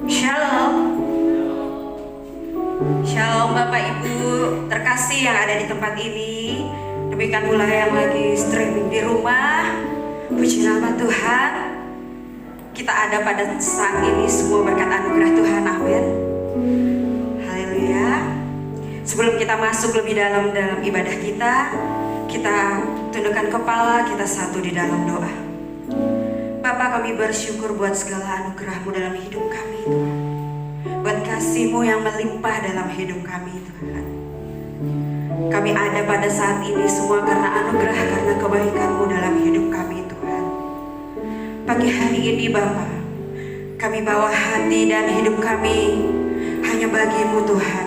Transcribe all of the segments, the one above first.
Shalom. Shalom Bapak Ibu terkasih yang ada di tempat ini. Demikian pula yang lagi streaming di rumah. Puji nama Tuhan. Kita ada pada saat ini semua berkat anugerah Tuhan. Amin. Haleluya. Sebelum kita masuk lebih dalam ibadah kita tundukkan kepala, kita satu di dalam doa. Bapa, kami bersyukur buat segala anugerah-Mu dalam hidup kami, Tuhan. Buat kasih-Mu yang melimpah dalam hidup kami, Tuhan. Kami ada pada saat ini semua karena anugerah, karena kebaikan-Mu dalam hidup kami, Tuhan. Pagi hari ini Bapa, kami bawa hati dan hidup kami hanya bagi-Mu, Tuhan.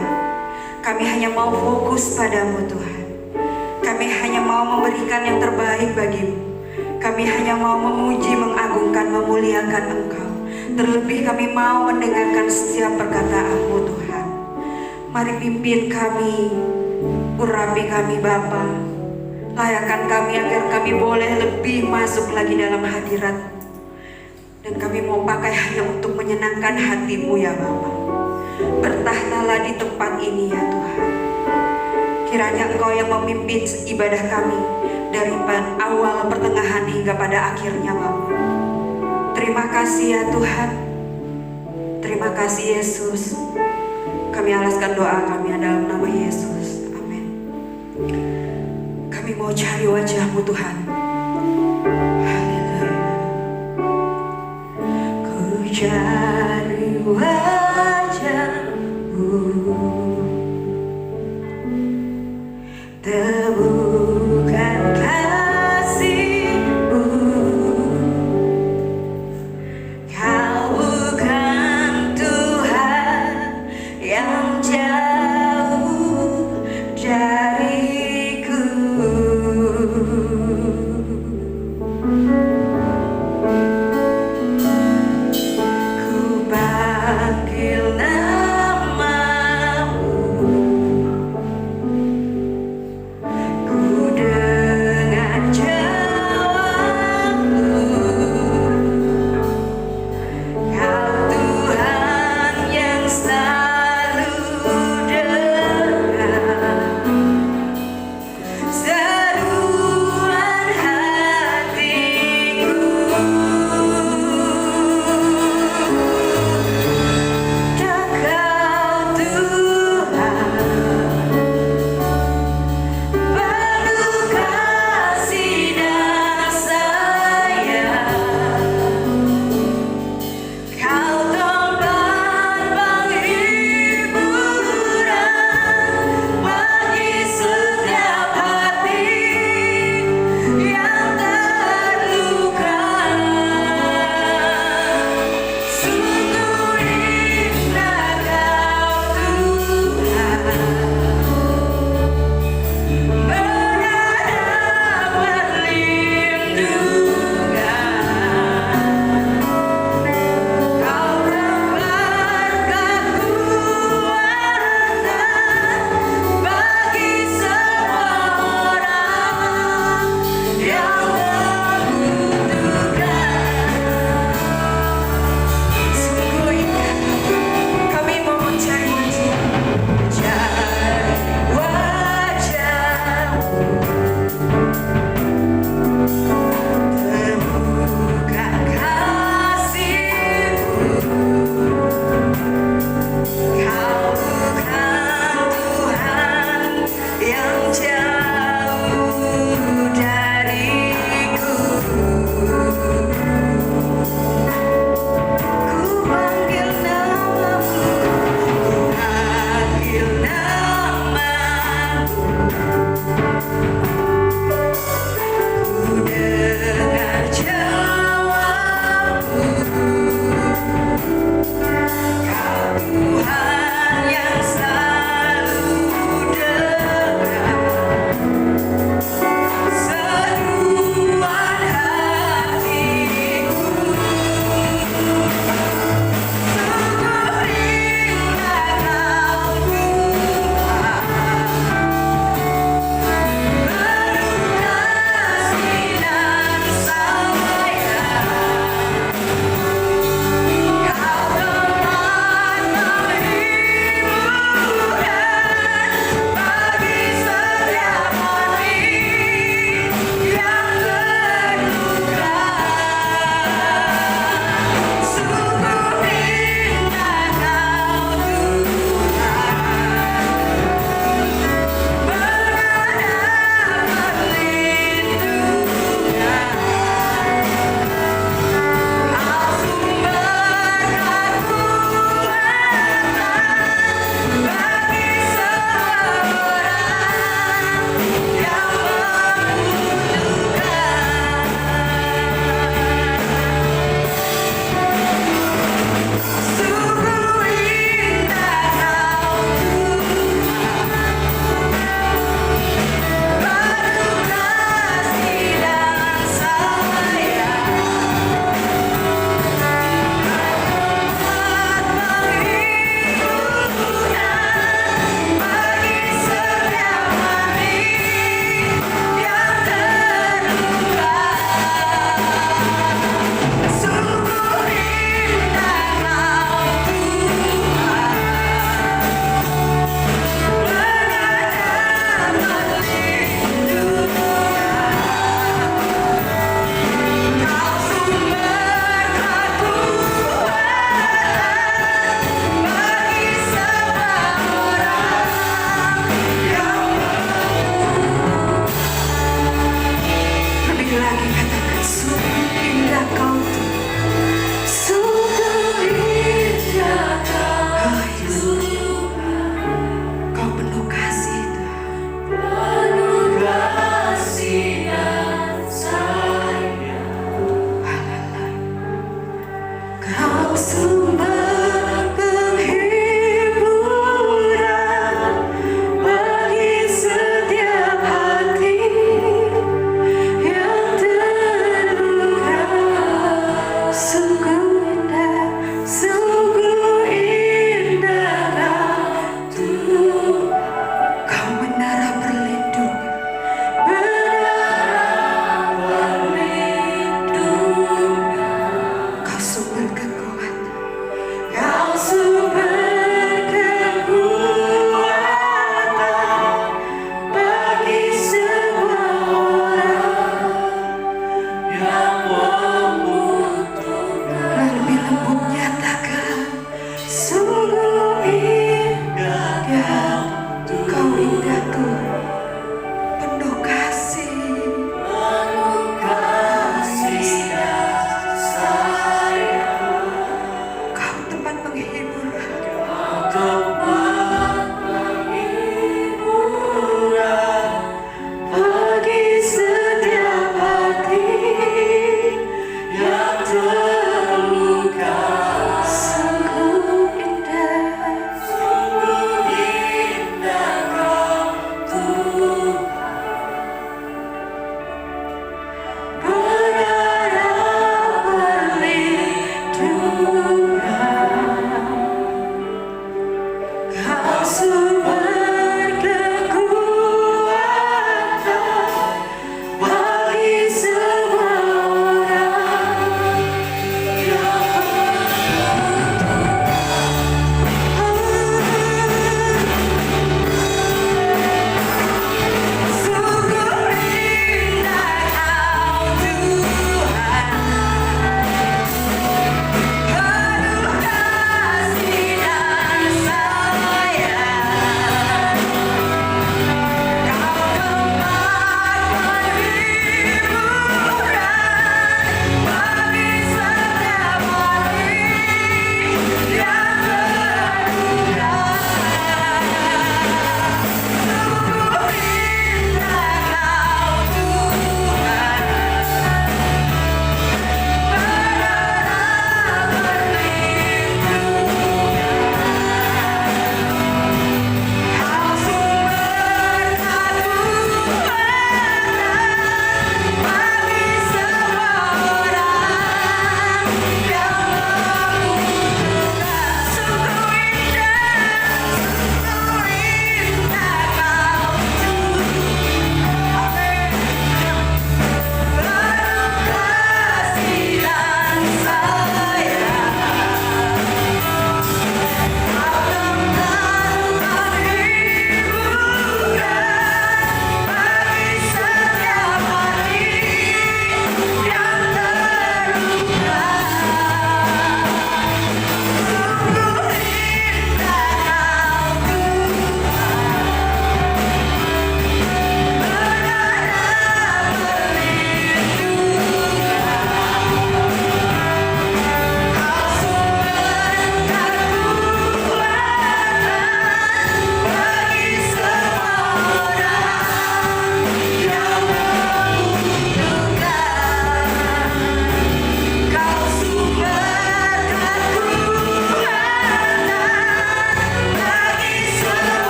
Kami hanya mau fokus padamu, Tuhan. Kami hanya mau memberikan yang terbaik bagi-Mu. Kami hanya mau memuji, mengagungkan, memuliakan Engkau. Terlebih kami mau mendengarkan setiap perkataan-Mu, Tuhan. Mari pimpin kami, urapi kami Bapa. Layakkan kami agar kami boleh lebih masuk lagi dalam hadirat-Mu. Dan kami mau pakai hanya untuk menyenangkan hati-Mu ya Bapa. Bertahtalah di tempat ini ya Tuhan. Kiranya Engkau yang memimpin ibadah kami dari awal, pertengahan hingga pada akhirnya Bapa. Terima kasih ya Tuhan. Terima kasih Yesus. Kami alaskan doa kami dalam nama Yesus. Amin. Kami mau cari wajah-Mu Tuhan. Haleluya. Ku cari wajah-Mu, temukan kasih-Mu. Kau bukan Tuhan yang jauh dariku. Ku lagi katakan sungguh indah kau Tuhan. Sungguh indah kau Tuhan. Kau penuh kasih Tuhan. Penuh kasih dan sayang. Haleluya. Kau sumber penghiburan bagi setiap hati yang terluka.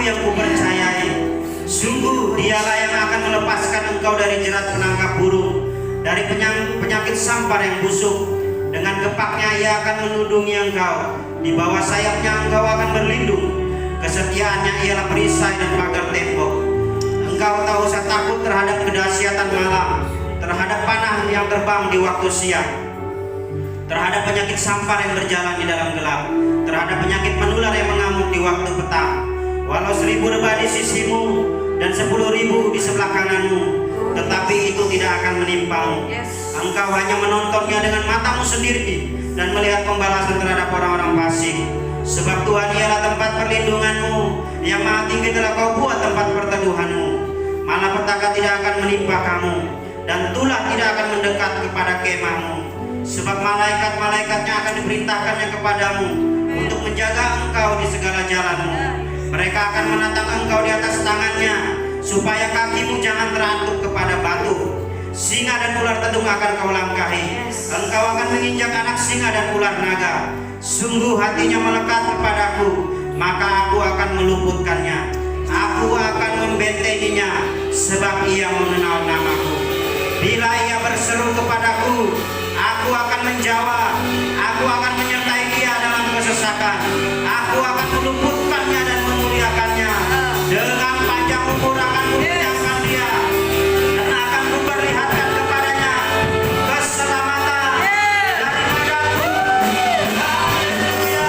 yang kupercayai. Sungguh dialah yang akan melepaskan engkau dari jerat penangkap burung, dari penyakit sampar yang busuk. Dengan gepaknya ia akan melindungi engkau, di bawah sayapnya engkau akan berlindung. Kesetiaannya ialah perisai dan pagar tembok. Engkau tak usah takut terhadap kedahsyatan malam, terhadap panah yang terbang di waktu siang, terhadap penyakit sampar yang berjalan di dalam gelap, terhadap penyakit menular yang mengamuk di waktu petang. Walau 1000 lebah di sisimu dan 10.000 di sebelah kananmu, tetapi itu tidak akan menimpamu. Engkau hanya menontonnya dengan matamu sendiri dan melihat pembalasan terhadap orang-orang fasik. Sebab Tuhan ialah tempat perlindunganmu, yang maha tinggi telah kau buat tempat perteduhanmu. Malapetaka tidak akan menimpa kamu, dan tulah tidak akan mendekat kepada kemahmu. Sebab malaikat-malaikatnya akan diperintahkannya kepadamu untuk menjaga engkau di segala jalanmu. Mereka akan menatang engkau di atas tangannya, supaya kakimu jangan terantuk kepada batu. Singa dan ular tedung akan kau langkahi. Engkau akan menginjak anak singa dan ular naga. Sungguh hatinya melekat kepadaku, maka aku akan meluputkannya. Aku akan membentenginya, sebab ia mengenal namaku. Bila ia berseru kepadaku, aku akan menjawab. Aku akan menyertai dia dalam kesesakan. Aku akan meluputkannya dan memuliakannya. Dengan panjang umur akan kukenyangkan dia, dan akan kuperlihatkan kepadanya keselamatan daripadaku. Haleluya.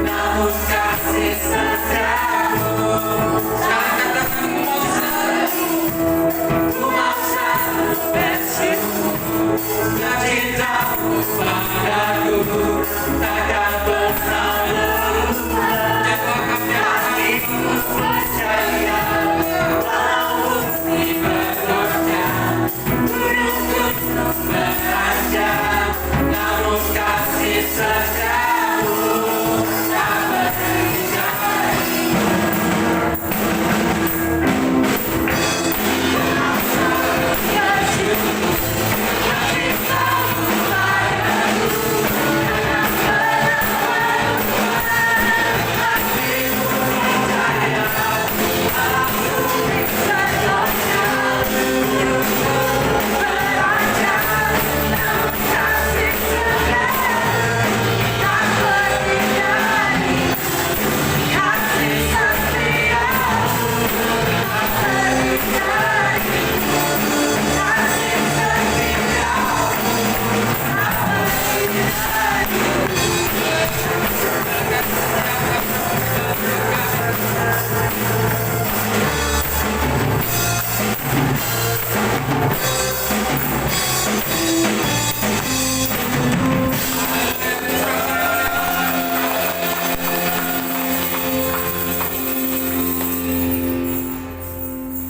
namun kasih setiamu. Sekarang katakan ku mau selalu bersyukur, ya cintamu padaku takkan pernah berubah. Jatuhkannya hatiku percaya, walaupun di bekerja gunung-gunung beranjak, namun kasih setiamu tak berhijau.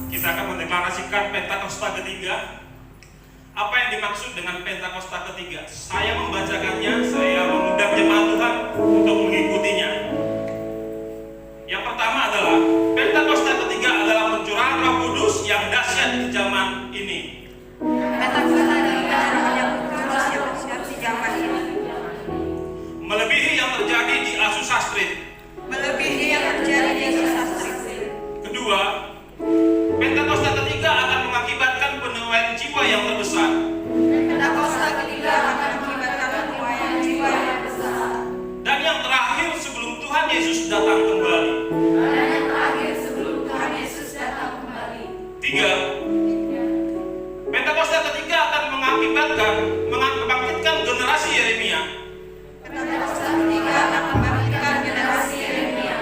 Kita akan mendeklarasikan Pentakosta ketiga. Apa yang dimaksud dengan Pentakosta ketiga? Saya membacakannya, saya mengundang jemaat Tuhan untuk mengikutinya. Yang pertama adalah Pentakosta ketiga adalah pencurahan Roh Kudus yang dahsyat di zaman ini. Pentakosta adalah pencurahan yang kudus yang dahsyat di zaman ini, Melebihi yang terjadi di Azusa Street. melebihi yang terjadi di Azusa Street. Kedua, Pentakosta ketiga akan mengakibatkan penuaian jiwa yang terbesar. Pentakosta ketiga akan mengakibatkan penuaian jiwa yang besar. Dan yang terakhir sebelum Tuhan Yesus datang kembali. Tiga, Pentakosta ketiga akan membangkitkan generasi Yeremia. Pentakosta ketiga akan membangkitkan generasi Yeremia,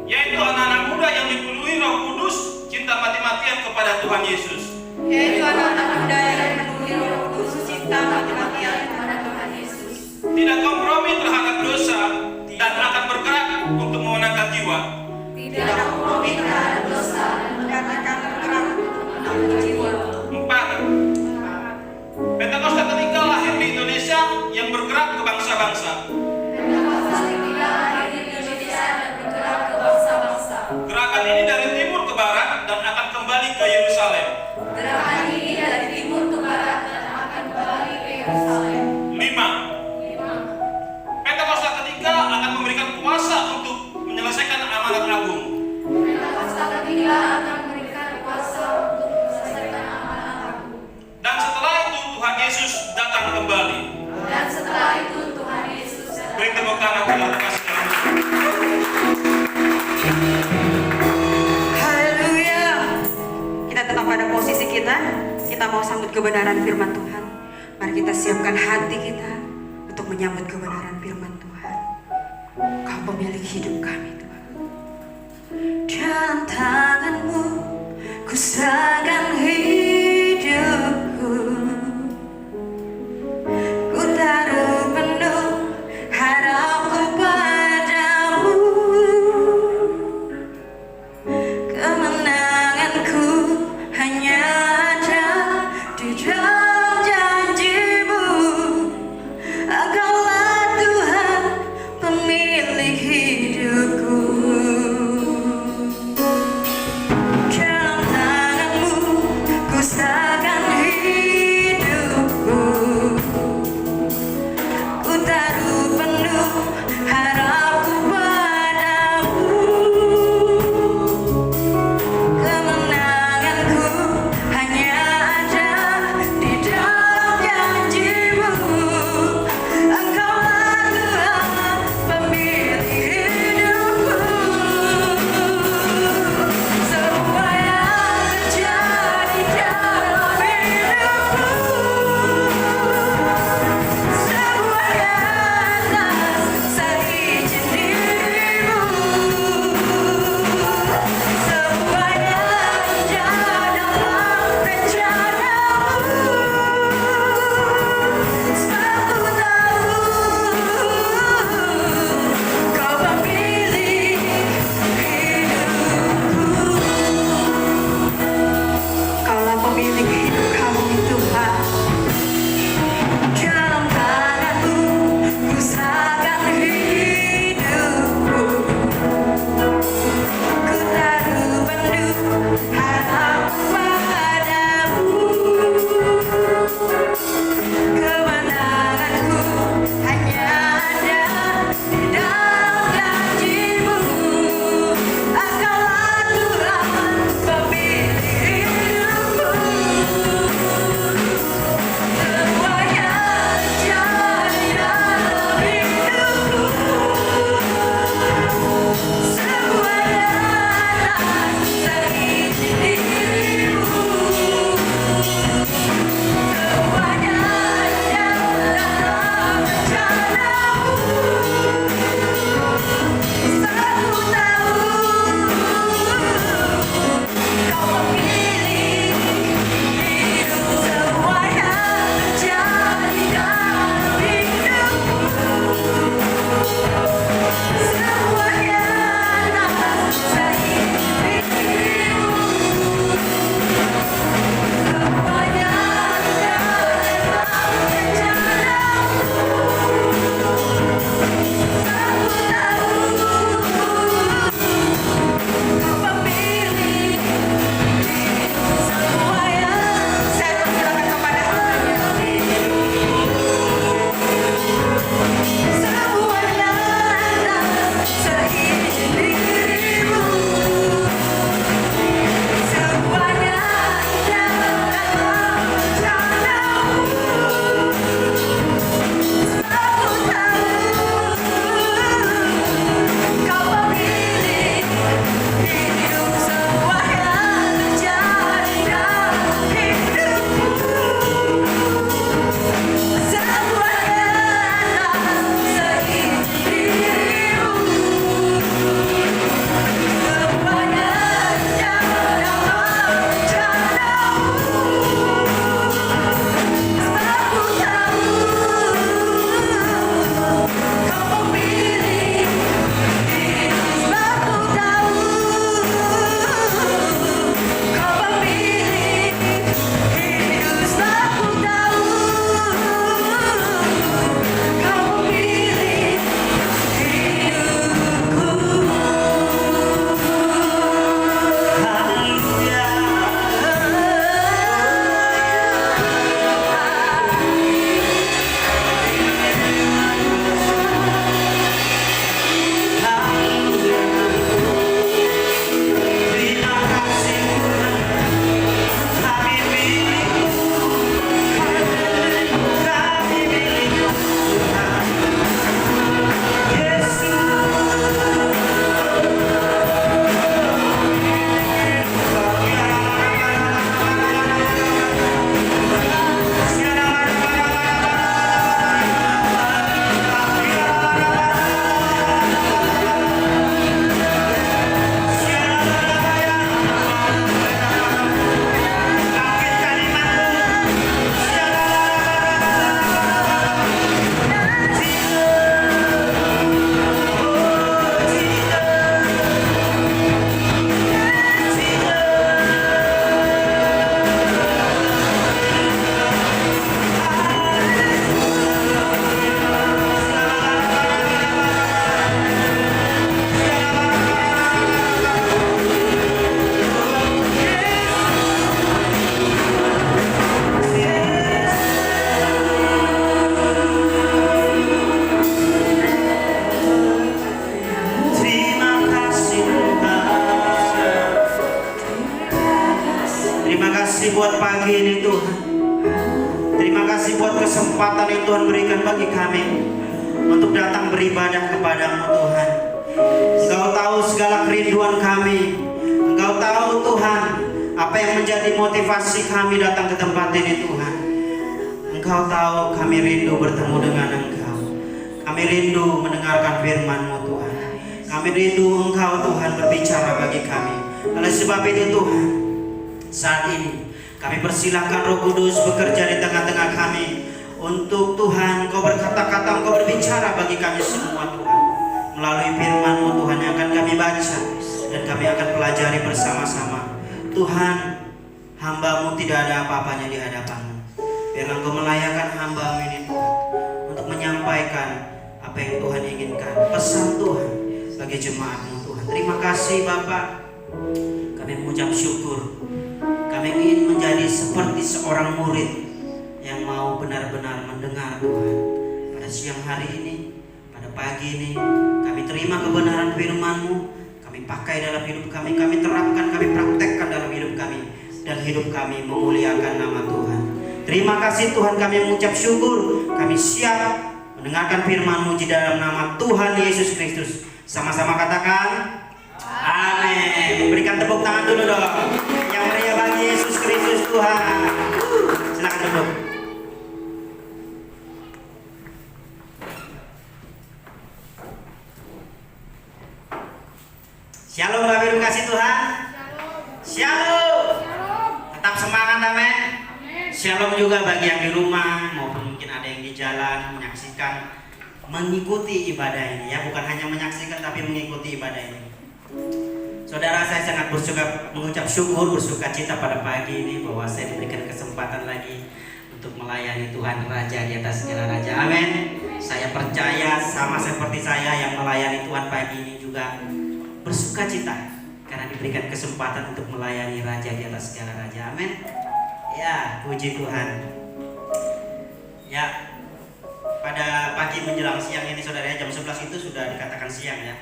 Yaitu anak-anak muda yang dipenuhi Roh Kudus, cinta mati-matian kepada Tuhan Yesus. yaitu anak-anak muda yang dipenuhi Roh Kudus, cinta mati-matian kepada Tuhan Yesus, Tidak kompromi terhadap dosa dan akan bergerak untuk memenangkan jiwa. tidak kompromi terhadap dosa dan akan bergerak untuk menanggung jiwa. Empat, Pentakosta ketiga lahir di Indonesia yang bergerak ke bangsa-bangsa. Pentakosta ketiga lahir di Indonesia dan bergerak ke bangsa-bangsa. Gerakan ini dari timur ke barat dan akan kembali ke Yerusalem. Gerakan ini dari timur ke barat dan akan kembali ke Yerusalem. Lima, Pentakosta ketiga akan memberikan kuasa untuk menyelesaikan amanat agung. Pentakosta ketiga akan memberikan kuasa untuk menyelesaikan amanat agung. Dan setelah itu Tuhan Yesus datang kembali. Dan setelah itu Tuhan Yesus datang. Beri tepuk tangan kepada kasih Tuhan. Haleluya. Kita tetap pada posisi kita. Kita mau sambut kebenaran firman Tuhan. Mari kita siapkan hati kita untuk menyambut kebenaran firman Tuhan. Kau pemilik hidup kami, Tuhan. Dalam tangan-Mu ku serahkan hidupku. Ku taruh penuh harapku padamu. Kemenanganku hanya ada di dalam janji-Mu. Engkaulah Tuhan pemilik hidupku. Dalam tangan-Mu kasih buat pagi ini Tuhan. Terima kasih buat kesempatan yang Tuhan berikan bagi kami untuk datang beribadah kepadamu Tuhan. Engkau tahu segala kerinduan kami. Engkau tahu Tuhan apa yang menjadi motivasi kami datang ke tempat ini Tuhan. Engkau tahu kami rindu bertemu dengan Engkau. Kami rindu mendengarkan firman-Mu Tuhan. Kami rindu Engkau Tuhan berbicara bagi kami. Oleh sebab itu Tuhan, saat ini kami persilahkan Roh Kudus bekerja di tengah-tengah kami. Untuk Tuhan Engkau berkata-kata, Engkau berbicara bagi kami semua Tuhan. Melalui firman-Mu Tuhan yang akan kami baca dan kami akan pelajari bersama-sama. Tuhan, hamba-Mu tidak ada apa-apanya di hadapan-Mu. Biar Engkau melayakan hamba-Mu ini Tuhan untuk menyampaikan apa yang Tuhan inginkan. Pesan Tuhan bagi jemaat-Mu Tuhan. Terima kasih Bapak. Kami mengucap syukur. Kami ingin menjadi seperti seorang murid yang mau benar-benar mendengar Tuhan. Pada siang hari ini, pada pagi ini, kami terima kebenaran firman-Mu. Kami pakai dalam hidup kami, kami terapkan, kami praktekkan dalam hidup kami. Dan hidup kami memuliakan nama Tuhan. Terima kasih Tuhan, kami mengucap syukur. Kami siap mendengarkan firman-Mu di dalam nama Tuhan Yesus Kristus. Sama-sama katakan amin. Berikan tepuk tangan dulu dong yang meriah bagi Yesus Kristus Tuhan. Silakan duduk. Shalom Bapak Ibu kasih Tuhan. Shalom. Tetap semangat amin. Shalom juga bagi yang di rumah maupun mungkin ada yang di jalan menyaksikan, mengikuti ibadah ini ya, bukan hanya menyaksikan tapi mengikuti ibadah ini. Saudara, saya sangat mengucap syukur, bersuka cita pada pagi ini bahwa saya diberikan kesempatan lagi untuk melayani Tuhan Raja di atas segala raja. Amin. Saya percaya sama seperti saya yang melayani Tuhan pagi ini juga bersuka cita karena diberikan kesempatan untuk melayani Raja di atas segala raja. Amin. Ya, puji Tuhan. Ya, pada pagi menjelang siang ini saudara, jam 11 itu sudah dikatakan siang ya.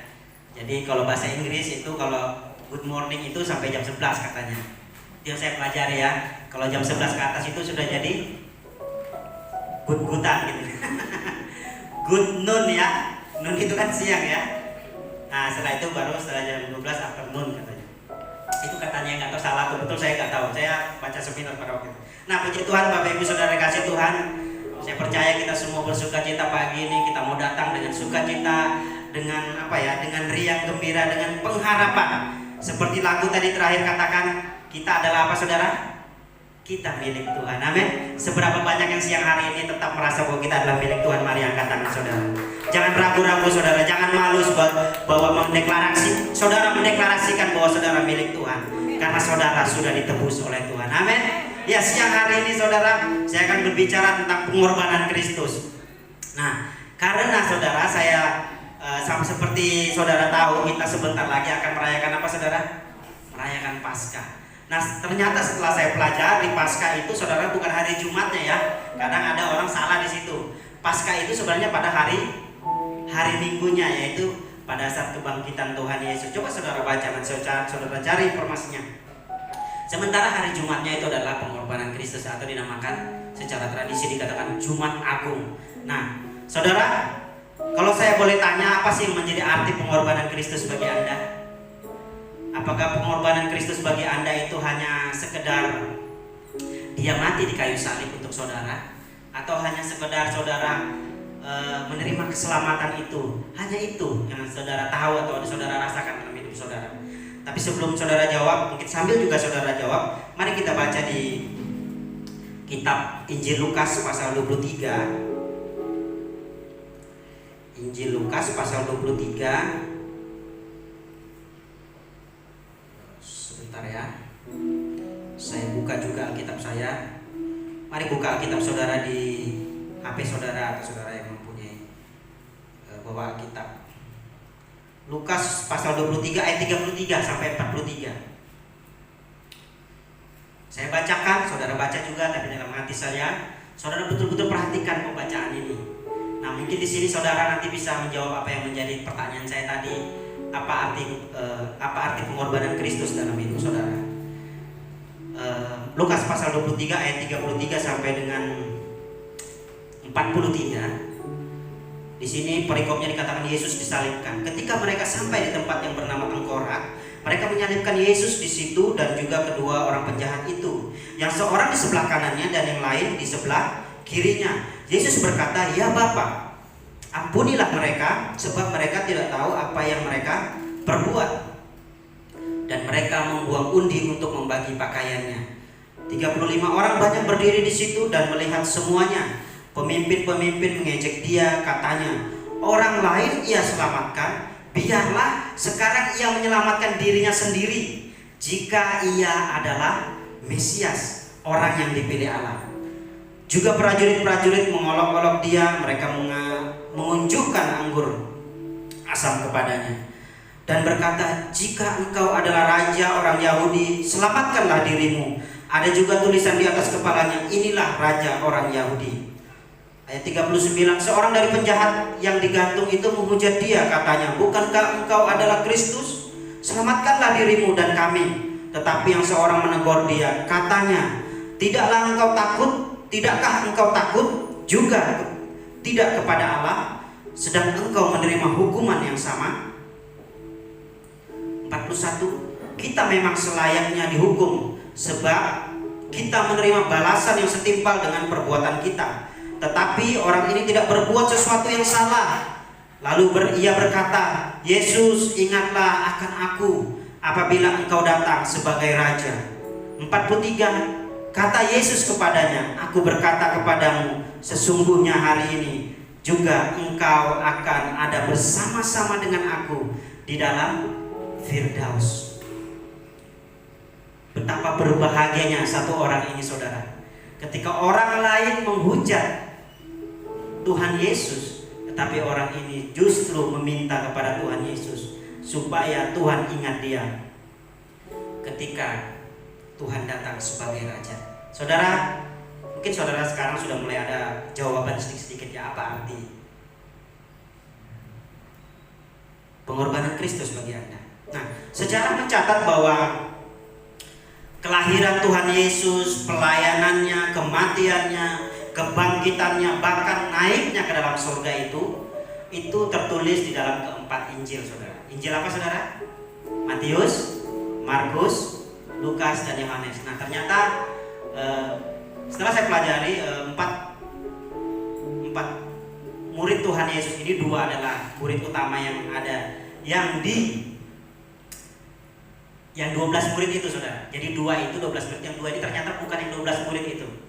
Jadi kalau bahasa Inggris itu kalau good morning itu sampai jam 11 katanya. Yang saya pelajari ya. Kalau jam 11 ke atas itu sudah jadi good-goodan gitu. Good noon ya. Noon itu kan siang ya. Nah setelah itu baru setelah jam 12 afternoon katanya. Itu katanya, nggak tahu salah atau betul, saya nggak tahu. Saya baca seminar pada waktu itu. Nah puji Tuhan Bapak Ibu Saudara kasih Tuhan. Saya percaya kita semua bersuka cita pagi ini. Kita mau datang dengan sukacita, dengan apa ya, dengan riang gembira, dengan pengharapan. Seperti lagu tadi terakhir katakan, kita adalah apa saudara? Kita milik Tuhan. Amin. Seberapa banyak yang siang hari ini tetap merasa bahwa kita adalah milik Tuhan? Mari angkat tangan saudara. Jangan ragu-ragu saudara, jangan malu bahwa mendeklarasi. Saudara mendeklarasikan bahwa saudara milik Tuhan karena saudara sudah ditebus oleh Tuhan. Amin. Ya, siang hari ini saudara, saya akan berbicara tentang pengorbanan Kristus. Nah, karena saudara saya sama seperti saudara tahu, kita sebentar lagi akan merayakan apa saudara? Merayakan Paskah. Nah, ternyata setelah saya pelajari Paskah itu saudara bukan hari Jumatnya ya. Kadang ada orang salah di situ. Paskah itu sebenarnya pada hari Minggunya, yaitu pada saat kebangkitan Tuhan Yesus. Coba saudara baca dan saudara cari informasinya. Sementara hari Jumatnya itu adalah pengorbanan Kristus atau dinamakan secara tradisi dikatakan Jumat Agung. Nah, saudara, kalau saya boleh tanya, apa sih yang menjadi arti pengorbanan Kristus bagi Anda? Apakah pengorbanan Kristus bagi Anda itu hanya sekedar Dia mati di kayu salib untuk saudara? Atau hanya sekedar saudara menerima keselamatan itu? Hanya itu yang saudara tahu atau saudara rasakan dalam hidup saudara? Tapi sebelum saudara jawab, mungkin sambil juga saudara jawab, mari kita baca di kitab Injil Lukas pasal 23. Injil Lukas pasal 23. Sebentar ya. Saya buka juga Alkitab saya. Mari buka Alkitab saudara di HP saudara atau saudara yang mempunyai bawa Alkitab. Lukas pasal 23 ayat 33 sampai 43. Saya bacakan, saudara baca juga, tapi dalam hati saya, saudara betul-betul perhatikan pembacaan ini. Nah, mungkin di sini saudara nanti bisa menjawab apa yang menjadi pertanyaan saya tadi. Apa arti pengorbanan Kristus dalam hidup saudara? Lukas pasal 23 ayat 33 sampai dengan 43. Di sini perikopnya dikatakan Yesus disalibkan. Ketika mereka sampai di tempat yang bernama Tengkorak, mereka menyalibkan Yesus di situ dan juga kedua orang penjahat itu, yang seorang di sebelah kanannya dan yang lain di sebelah kirinya. Yesus berkata, "Ya Bapa, ampunilah mereka, sebab mereka tidak tahu apa yang mereka perbuat." Dan mereka membuang undi untuk membagi pakaiannya. 35 orang banyak berdiri di situ dan melihat semuanya. Pemimpin-pemimpin mengejek dia, katanya, "Orang lain ia selamatkan, biarlah sekarang ia menyelamatkan dirinya sendiri, jika ia adalah Mesias, orang yang dipilih Allah." Juga prajurit-prajurit mengolok-olok dia, mereka mengunjukkan anggur asam kepadanya dan berkata, "Jika engkau adalah raja orang Yahudi, selamatkanlah dirimu." Ada juga tulisan di atas kepalanya, "Inilah raja orang Yahudi." Ayat 39, seorang dari penjahat yang digantung itu menghujat dia, katanya, "Bukankah engkau adalah Kristus? Selamatkanlah dirimu dan kami." Tetapi yang seorang menegur dia, katanya, "Tidakkah engkau takut juga tidak kepada Allah, sedang engkau menerima hukuman yang sama?" 41, kita memang selayaknya dihukum, sebab kita menerima balasan yang setimpal dengan perbuatan kita. Tetapi orang ini tidak berbuat sesuatu yang salah. Lalu ia berkata, "Yesus, ingatlah akan aku apabila engkau datang sebagai raja." 43, kata Yesus kepadanya, "Aku berkata kepadamu, sesungguhnya hari ini juga engkau akan ada bersama-sama dengan aku di dalam Firdaus." Betapa berbahagianya satu orang ini, saudara. Ketika orang lain menghujat Tuhan Yesus, tetapi orang ini justru meminta kepada Tuhan Yesus supaya Tuhan ingat dia ketika Tuhan datang sebagai raja. Saudara, mungkin saudara sekarang sudah mulai ada jawaban sedikit-sedikit, ya, apa arti pengorbanan Kristus bagi Anda. Nah, sejarah mencatat bahwa kelahiran Tuhan Yesus, pelayanannya, kematiannya, kebangkitannya, bahkan naiknya ke dalam surga itu tertulis di dalam keempat Injil, saudara. Injil apa, saudara? Matius, Markus, Lukas, dan Yohanes. Nah, ternyata setelah saya pelajari empat murid Tuhan Yesus ini, dua adalah murid utama yang ada, yang 12 murid itu, saudara. Jadi dua itu 12 murid, yang dua ini ternyata bukan yang 12 murid itu.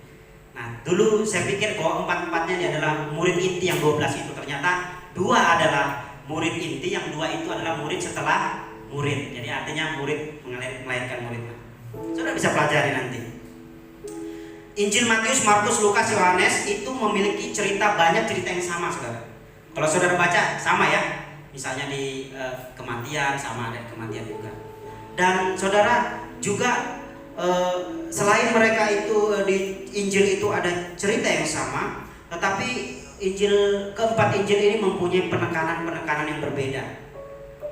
Nah, dulu saya pikir bahwa empat-empatnya ini adalah murid inti yang 12 itu. Ternyata dua adalah murid inti, yang dua itu adalah murid setelah murid. Jadi artinya murid melahirkan murid. Saudara bisa pelajari nanti. Injil Matius, Markus, Lukas, Yohanes itu memiliki banyak cerita yang sama, saudara. Kalau saudara baca sama, ya. Misalnya di kematian sama, ada kematian juga. Dan saudara juga selain mereka itu di Injil itu ada cerita yang sama, tetapi keempat Injil ini mempunyai penekanan yang berbeda.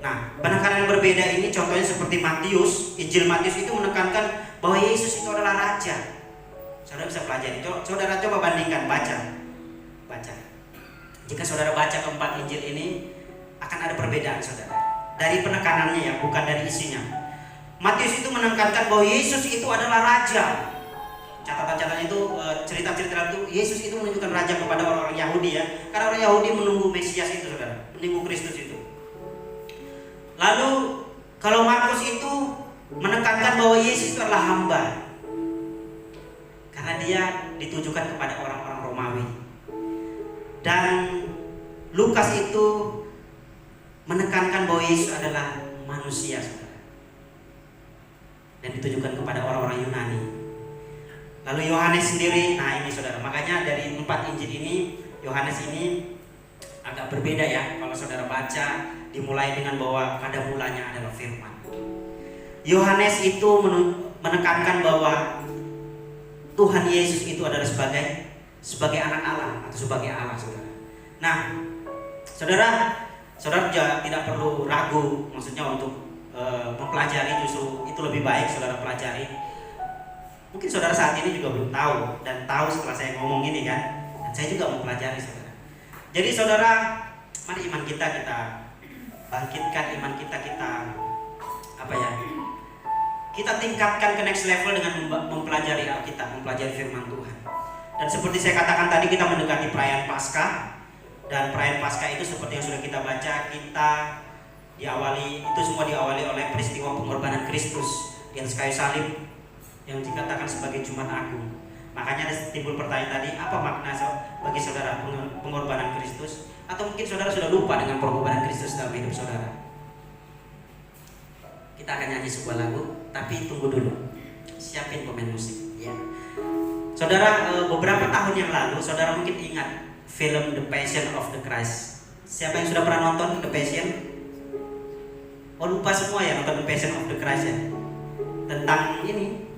Nah, penekanan yang berbeda ini contohnya seperti Matius. Injil Matius itu menekankan bahwa Yesus itu adalah raja. Saudara bisa pelajari. Saudara coba bandingkan, baca. Jika saudara baca keempat Injil ini, akan ada perbedaan, saudara. Dari penekanannya, ya, bukan dari isinya. Matius itu menekankan bahwa Yesus itu adalah raja. Catatan-catatan itu, cerita-cerita itu, Yesus itu menunjukkan raja kepada orang-orang Yahudi, ya. Karena orang Yahudi menunggu Mesias itu, saudara, menunggu Kristus itu. Lalu kalau Markus itu menekankan bahwa Yesus itu adalah hamba, karena dia ditujukan kepada orang-orang Romawi. Dan Lukas itu menekankan bahwa Yesus adalah manusia, saudara, dan ditujukan kepada orang-orang Yunani. Lalu Yohanes sendiri, nah ini, saudara, makanya dari 4 Injil ini, Yohanes ini agak berbeda, ya. Kalau saudara baca, dimulai dengan bahwa pada mulanya adalah firman. Yohanes itu menekankan bahwa Tuhan Yesus itu adalah sebagai anak Allah atau sebagai Allah, saudara. Nah, saudara tidak perlu ragu, maksudnya untuk mempelajari, justru itu lebih baik saudara pelajari. Mungkin saudara saat ini juga belum tahu, dan tahu setelah saya ngomong ini kan. Dan saya juga mempelajari saudara. Jadi saudara, mari iman kita bangkitkan, iman kita kita tingkatkan ke next level dengan mempelajari Alkitab, mempelajari firman Tuhan. Dan seperti saya katakan tadi, kita mendekati perayaan Paskah. Dan perayaan Paskah itu seperti yang sudah kita baca, itu semua diawali oleh peristiwa pengorbanan Kristus di atas kayu salib yang dikatakan sebagai Jumat Agung. Makanya ada timbul pertanyaan tadi, apa makna bagi saudara pengorbanan Kristus? Atau mungkin saudara sudah lupa dengan pengorbanan Kristus dalam hidup saudara? Kita akan nyanyi sebuah lagu, tapi tunggu dulu, siapin pemain musik ya. Saudara, beberapa tahun yang lalu saudara mungkin ingat film The Passion of the Christ. Siapa yang sudah pernah nonton The Passion? Oh, lupa semua ya nonton The Passion of the Christ ya. Tentang ini,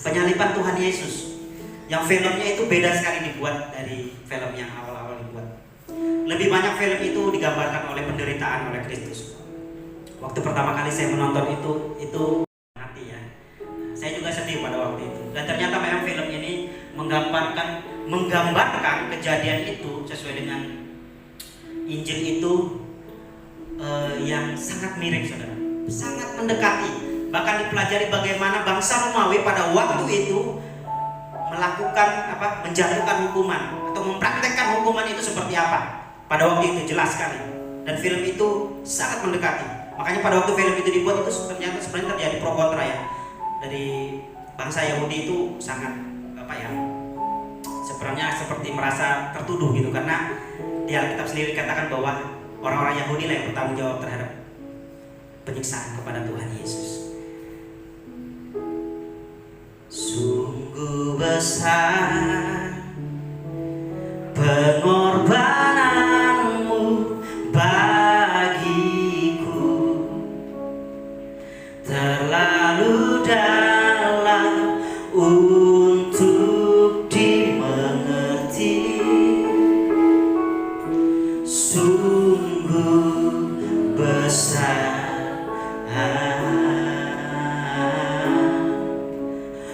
penyaliban Tuhan Yesus. Yang filmnya itu beda sekali dibuat dari film yang awal-awal dibuat. Lebih banyak film itu digambarkan oleh penderitaan oleh Kristus. Waktu pertama kali saya menonton itu mati ya. Saya juga sedih pada waktu itu. Dan ternyata memang film ini menggambarkan kejadian itu sesuai dengan Injil itu yang sangat mirip saudara, sangat mendekati. Bahkan dipelajari bagaimana bangsa Romawi pada waktu itu menjatuhkan hukuman atau mempraktekkan hukuman itu seperti apa. Pada waktu itu jelas sekali. Dan film itu sangat mendekati. Makanya pada waktu film itu dibuat itu sebenarnya terjadi pro kontra ya. Dari bangsa Yahudi itu sangat sebenarnya seperti merasa tertuduh gitu, karena di Alkitab sendiri katakan bahwa orang-orang Yahudi lah yang bertanggung jawab terhadap penyiksaan kepada Tuhan Yesus. Sungguh besar pengorbananmu bagiku, terlalu dalam untuk dimengerti. Sungguh besar,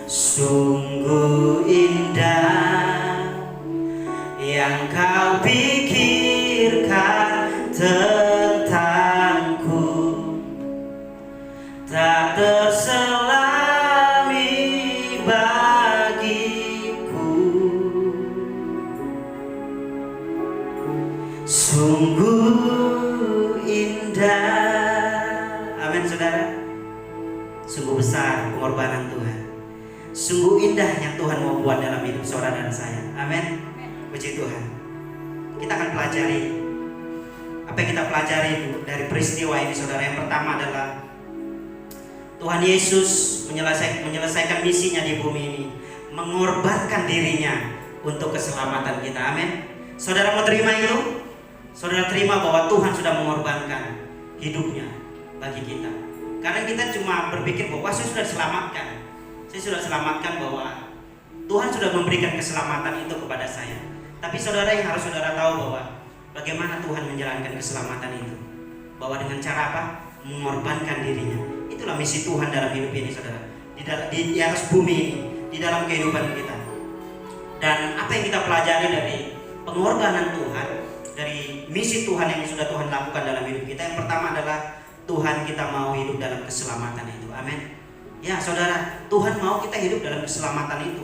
sungguh indah yang kau pikirkan tentangku, tak terselami bagiku. Sungguh indah. Amin saudara. Sungguh besar pengorbanan Tuhan. Sungguh indah yang Tuhan mau buat dalam hidup saudara dan saya. Amin. Puji Tuhan. Kita akan pelajari apa yang kita pelajari dari peristiwa ini saudara. Yang pertama adalah Tuhan Yesus menyelesaikan misinya di bumi ini, mengorbankan dirinya untuk keselamatan kita. Amin. Saudara mau terima itu? Saudara terima bahwa Tuhan sudah mengorbankan hidupnya bagi kita. Karena kita cuma berpikir bahwa saya sudah diselamatkan. Saya sudah selamatkan, bahwa Tuhan sudah memberikan keselamatan itu kepada saya. Tapi saudara, yang harus saudara tahu bahwa bagaimana Tuhan menjalankan keselamatan itu. Bahwa dengan cara apa? Mengorbankan dirinya. Itulah misi Tuhan dalam hidup ini saudara. Di atas bumi ini, di dalam kehidupan kita. Dan apa yang kita pelajari dari pengorbanan Tuhan, dari misi Tuhan yang sudah Tuhan lakukan dalam hidup kita. Yang pertama adalah Tuhan kita mau hidup dalam keselamatan itu. Amin. Ya saudara, Tuhan mau kita hidup dalam keselamatan itu.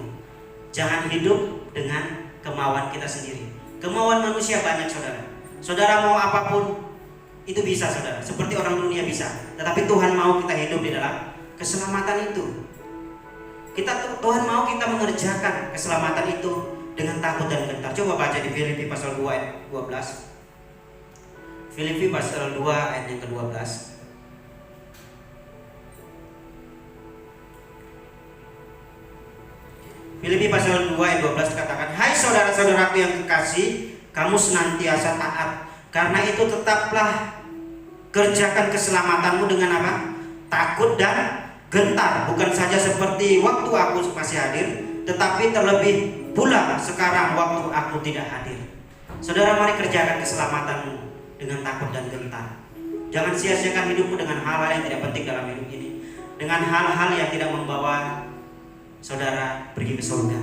Jangan hidup dengan kemauan kita sendiri. Kemauan manusia banyak saudara. Saudara mau apapun itu bisa saudara, seperti orang dunia bisa. Tetapi Tuhan mau kita hidup di dalam keselamatan itu. Tuhan mau kita mengerjakan keselamatan itu dengan takut dan gentar. Coba baca di Filipi pasal 2 ayat 12. Filipi pasal 2 ayat yang ke-12. Filipi pasal 2 ayat 12 katakan, hai saudara-saudaraku yang kekasih, kamu senantiasa taat. Karena itu tetaplah kerjakan keselamatanmu dengan apa? Takut dan gentar. Bukan saja seperti waktu aku masih hadir, tetapi terlebih pula sekarang waktu aku tidak hadir. Saudara, mari kerjakan keselamatanmu dengan takut dan gentar. Jangan sia-siakan hidupmu dengan hal-hal yang tidak penting dalam hidup ini, dengan hal-hal yang tidak membawa saudara pergi ke surga.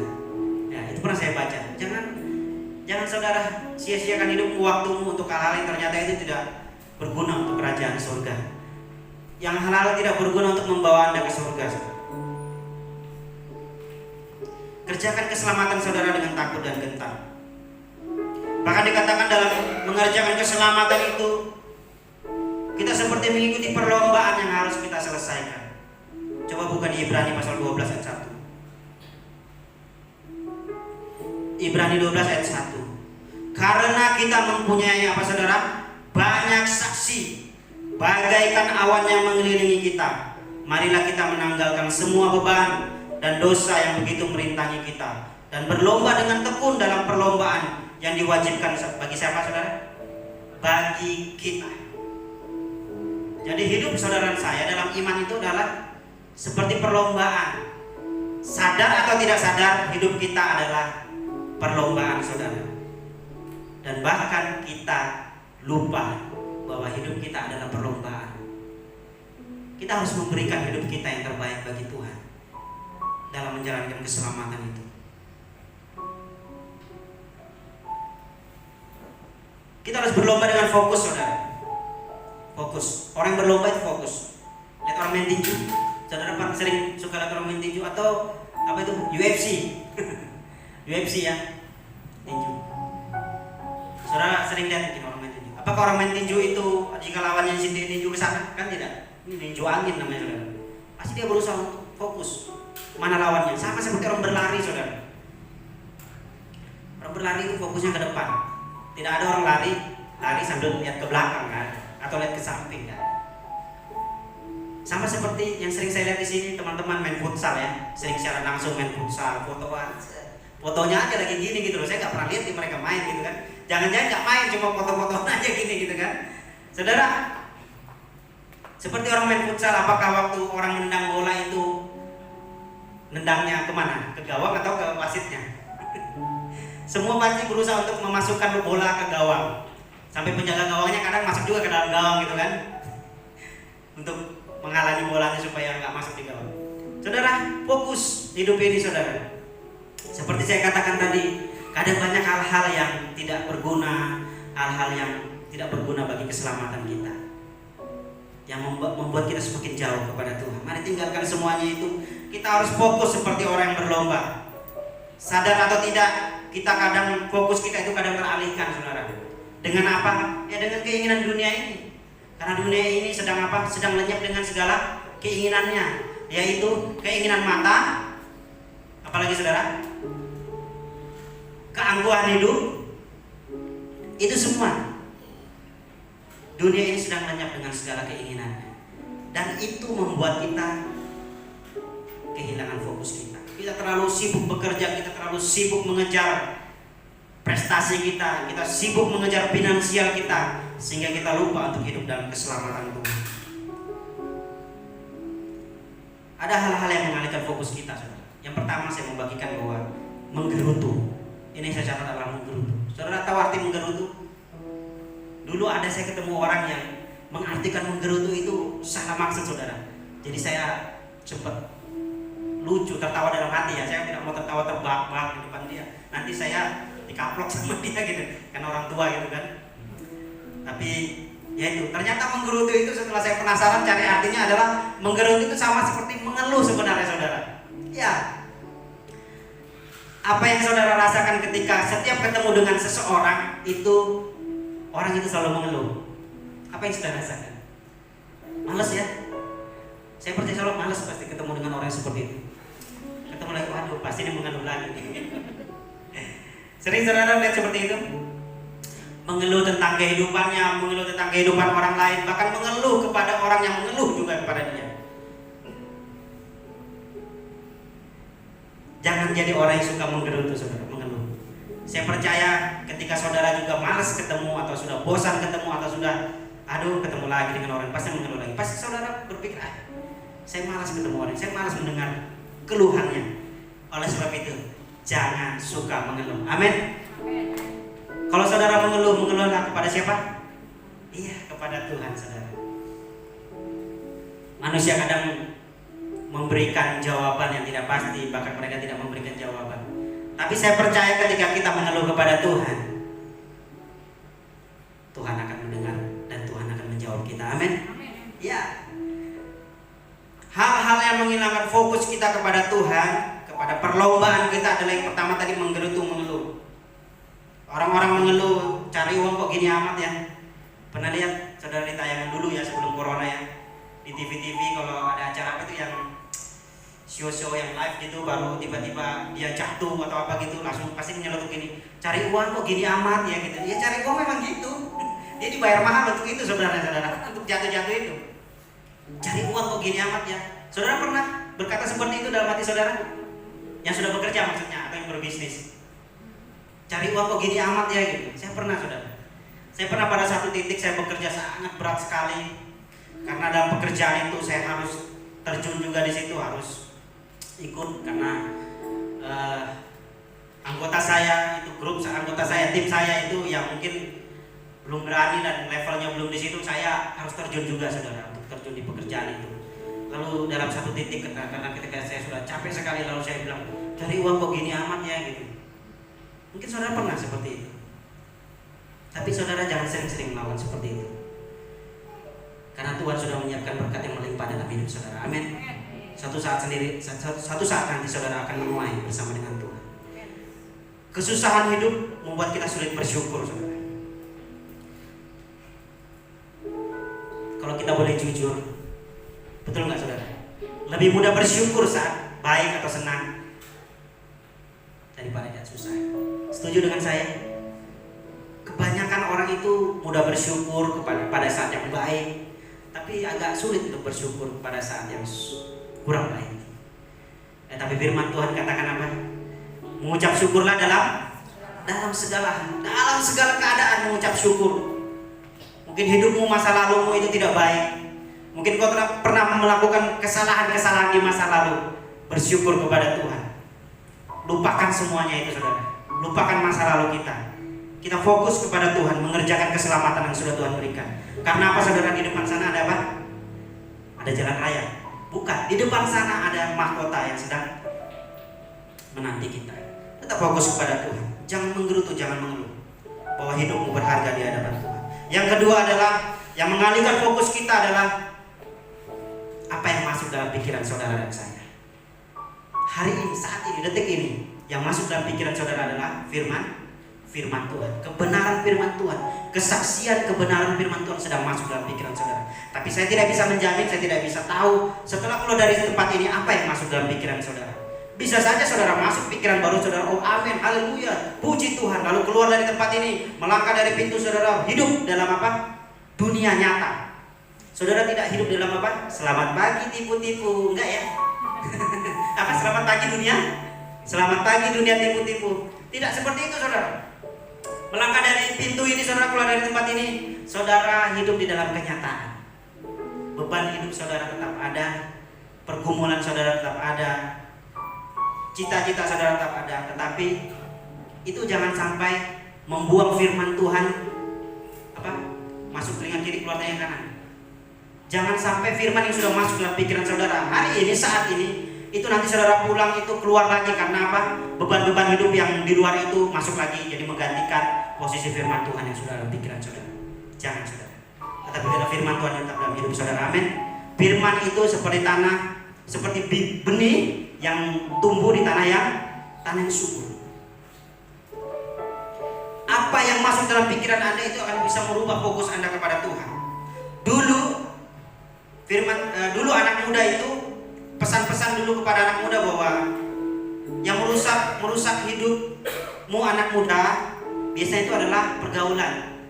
Ya, itu pernah saya baca. Jangan saudara sia-siakan hidupmu, waktumu untuk hal-hal yang ternyata itu tidak berguna untuk kerajaan surga. Yang hal-hal tidak berguna untuk membawa Anda ke surga. Kerjakan keselamatan saudara dengan takut dan gentar. Bahkan dikatakan dalam mengerjakan keselamatan itu, kita seperti mengikuti perlombaan yang harus kita selesaikan. Coba buka di Ibrani pasal 12 ayat 1. Ibrani 12 ayat 1. Karena kita mempunyai apa saudara? Banyak saksi, bagaikan awan yang mengelilingi kita. Marilah kita menanggalkan semua beban dan dosa yang begitu merintangi kita, dan berlomba dengan tekun dalam perlombaan yang diwajibkan bagi siapa saudara? Bagi kita. Jadi hidup saudara saya dalam iman itu adalah seperti perlombaan. Sadar atau tidak sadar, hidup kita adalah perlombaan saudara. Dan bahkan kita lupa bahwa hidup kita adalah perlombaan. Kita harus memberikan hidup kita yang terbaik bagi Tuhan dalam menjalankan keselamatan itu. Kita harus berlomba dengan fokus saudara. Fokus. Orang yang berlomba itu fokus. Lihat orang main tinju. Saudara sering suka lihat orang main tinju atau apa itu? UFC. UFC ya. Tinju. Saudara sering lihat mungkin orang main tinju. Apakah orang main tinju itu jika lawannya sini tinju ke sana? Kan tidak. Ini tinju angin namanya saudara. Pasti dia berusaha untuk fokus. Mana lawannya? Sama seperti orang berlari saudara. Orang berlari itu fokusnya ke depan. Tidak ada orang lari sambil lihat ke belakang kan, atau lihat ke samping kan. Sama seperti yang sering saya lihat di sini teman-teman main futsal ya, sering secara langsung main futsal, fotonya aja lagi gini gitu loh. Saya nggak pernah lihat di mereka main gitu kan. Jangan-jangan nggak main, cuma foto-foto aja gini gitu kan. Saudara, seperti orang main futsal, apakah waktu orang menendang bola itu nendangnya kemana? Ke gawang atau ke wasitnya? Semua pasti berusaha untuk memasukkan bola ke gawang. Sampai penjaga gawangnya kadang masuk juga ke dalam gawang gitu kan, untuk menghalangi bolanya supaya nggak masuk di gawang. Saudara, fokus hidup ini saudara. Seperti saya katakan tadi, kadang banyak hal-hal yang tidak berguna, hal-hal yang tidak berguna bagi keselamatan kita, yang membuat kita semakin jauh kepada Tuhan. Mari tinggalkan semuanya itu. Kita harus fokus seperti orang yang berlomba. Sadar atau tidak, kita kadang fokus kita itu kadang teralihkan saudara. Dengan apa? Ya dengan keinginan dunia ini. Karena dunia ini sedang apa? Sedang lenyap dengan segala keinginannya, yaitu keinginan mata, apalagi saudara? Keangkuhan hidup. Itu semua. Dunia ini sedang lenyap dengan segala keinginannya. Dan itu membuat kita kehilangan fokus kita. Kita terlalu sibuk bekerja, kita terlalu sibuk mengejar prestasi kita sibuk mengejar finansial kita, sehingga kita lupa untuk hidup dalam keselamatan Tuhan. Ada hal-hal yang mengalihkan fokus kita, saudara. Yang pertama saya membagikan bahwa menggerutu. Ini saya catat adalah menggerutu. Saudara tahu arti menggerutu? Dulu ada saya ketemu orang yang mengartikan menggerutu itu salah maksud saudara. Jadi saya cepat lucu, tertawa dalam hati ya. Saya tidak mau tertawa terbahak-bahak di depan dia. Nanti saya dikaplok sama dia gitu, kan orang tua gitu kan. Tapi ya itu, ternyata menggerutu itu setelah saya penasaran cari artinya adalah menggerutu itu sama seperti mengeluh sebenarnya saudara. Ya. Apa yang saudara rasakan ketika setiap ketemu dengan seseorang itu orang itu selalu mengeluh? Apa yang saudara rasakan? Males ya? Saya percaya selalu males pasti ketemu dengan orang seperti itu. Ketemu lagi, waduh pasti dia mengeluh lagi. Sering saudara lihat seperti itu? Mengeluh tentang kehidupannya, mengeluh tentang kehidupan orang lain, bahkan mengeluh kepada orang yang mengeluh juga kepada dia. Jangan jadi orang yang suka menggerutu saudara, mengeluh. Saya percaya ketika saudara juga malas ketemu atau sudah bosan ketemu atau sudah ketemu lagi dengan orang, pasti mengeluh lagi. Pasti saudara berpikir, saya malas ketemu orang, saya malas mendengar keluhannya. Oleh sebab itu, jangan suka mengeluh. Amin. Kalau saudara mengeluhlah kepada siapa? Iya, kepada Tuhan saudara. Manusia kadang memberikan jawaban yang tidak pasti, bahkan mereka tidak memberikan jawaban. Tapi saya percaya ketika kita mengeluh kepada Tuhan, Tuhan akan mendengar dan Tuhan akan menjawab kita. Amin. Ya. Hal-hal yang menghilangkan fokus kita kepada Tuhan, kepada perlombaan kita adalah yang pertama tadi, menggerutu, mengeluh. Orang-orang mengeluh, cari uang kok gini amat ya. Pernah lihat saudara di tayangan dulu ya sebelum corona ya, di TV-TV kalau ada acara apa itu yang show-show yang live gitu, baru tiba-tiba dia jatuh atau apa gitu, langsung pasti menyeletuk gini, cari uang kok gini amat ya gitu. Ya cari uang memang gitu. Dia dibayar mahal untuk itu saudara-saudara, untuk jatuh-jatuh itu. Cari uang kok gini amat ya. Saudara pernah berkata seperti itu dalam hati saudara? Yang sudah bekerja maksudnya, atau yang berbisnis. Cari uang kok gini amat ya gitu. Saya pernah saudara. Saya pernah pada satu titik saya bekerja sangat berat sekali. Karena dalam pekerjaan itu saya harus terjun juga di situ, harus ikut karena anggota saya itu, grup anggota saya, tim saya itu yang mungkin belum berani dan levelnya belum di situ, saya harus terjun juga saudara, untuk terjun di pekerjaan itu. Lalu dalam satu titik karena ketika saya sudah capek sekali, lalu saya bilang, cari uang kok gini amat ya gitu. Mungkin saudara pernah seperti itu. Tapi saudara jangan sering-sering melawan seperti itu. Karena Tuhan sudah menyiapkan berkat yang melimpah dalam hidup saudara. Amin. Satu saat nanti saudara akan menuai bersama dengan Tuhan. Kesusahan hidup membuat kita sulit bersyukur saudara. Kalau kita boleh jujur, betul nggak saudara? Lebih mudah bersyukur saat baik atau senang daripada saat susah. Setuju dengan saya? Kebanyakan orang itu mudah bersyukur pada saat yang baik, tapi agak sulit untuk bersyukur pada saat yang kurang baik. Tapi firman Tuhan katakan apa? Mengucap syukurlah dalam segala keadaan mengucap syukur. Mungkin hidupmu, masa lalumu itu tidak baik. Mungkin kau pernah melakukan kesalahan-kesalahan di masa lalu. Bersyukur kepada Tuhan. Lupakan semuanya itu saudara. Lupakan masa lalu kita. Kita fokus kepada Tuhan, mengerjakan keselamatan yang sudah Tuhan berikan. Karena apa saudara? Di depan sana ada apa? Ada jalan raya. Bukan, di depan sana ada mahkota yang sedang menanti kita. Tetap fokus kepada Tuhan. Jangan menggerutu, jangan mengeluh. Bahwa hidupmu berharga di hadapan Tuhan. Yang kedua adalah, yang mengalihkan fokus kita adalah apa yang masuk dalam pikiran saudara dan saya. Hari ini, saat ini, detik ini, yang masuk dalam pikiran saudara adalah firman Tuhan, kebenaran firman Tuhan, kesaksian kebenaran firman Tuhan sedang masuk dalam pikiran saudara. Tapi saya tidak bisa menjamin, saya tidak bisa tahu setelah keluar dari tempat ini apa yang masuk dalam pikiran saudara. Bisa saja saudara masuk pikiran baru saudara, oh amin, haleluya, puji Tuhan. Lalu keluar dari tempat ini, melangkah dari pintu saudara, hidup dalam apa? Dunia nyata. Saudara tidak hidup dalam apa? Selamat pagi tipu-tipu, enggak ya? Apa selamat pagi dunia? Selamat pagi dunia tipu-tipu. Tidak seperti itu saudara. Melangkah dari pintu ini saudara, keluar dari tempat ini, saudara hidup di dalam kenyataan. Beban hidup saudara tetap ada, pergumulan saudara tetap ada, cita-cita saudara tetap ada, tetapi itu jangan sampai membuang firman Tuhan masuk telinga kiri, keluar telinga kanan. Jangan sampai firman yang sudah masuk dalam pikiran saudara hari ini, saat ini, itu nanti saudara pulang itu keluar lagi. Karena apa? Beban-beban hidup yang di luar itu masuk lagi, jadi menggantikan posisi firman Tuhan yang sudah dalam pikiran saudara. Jangan saudara. Tetapi ada firman Tuhan yang tetap dalam hidup saudara. Amin. Firman itu seperti tanah, seperti benih yang tumbuh di tanah yang subur. Apa yang masuk dalam pikiran Anda itu akan bisa merubah fokus Anda kepada Tuhan. Dulu anak muda itu, pesan-pesan dulu kepada anak muda bahwa yang merusak hidupmu anak muda biasanya itu adalah pergaulan.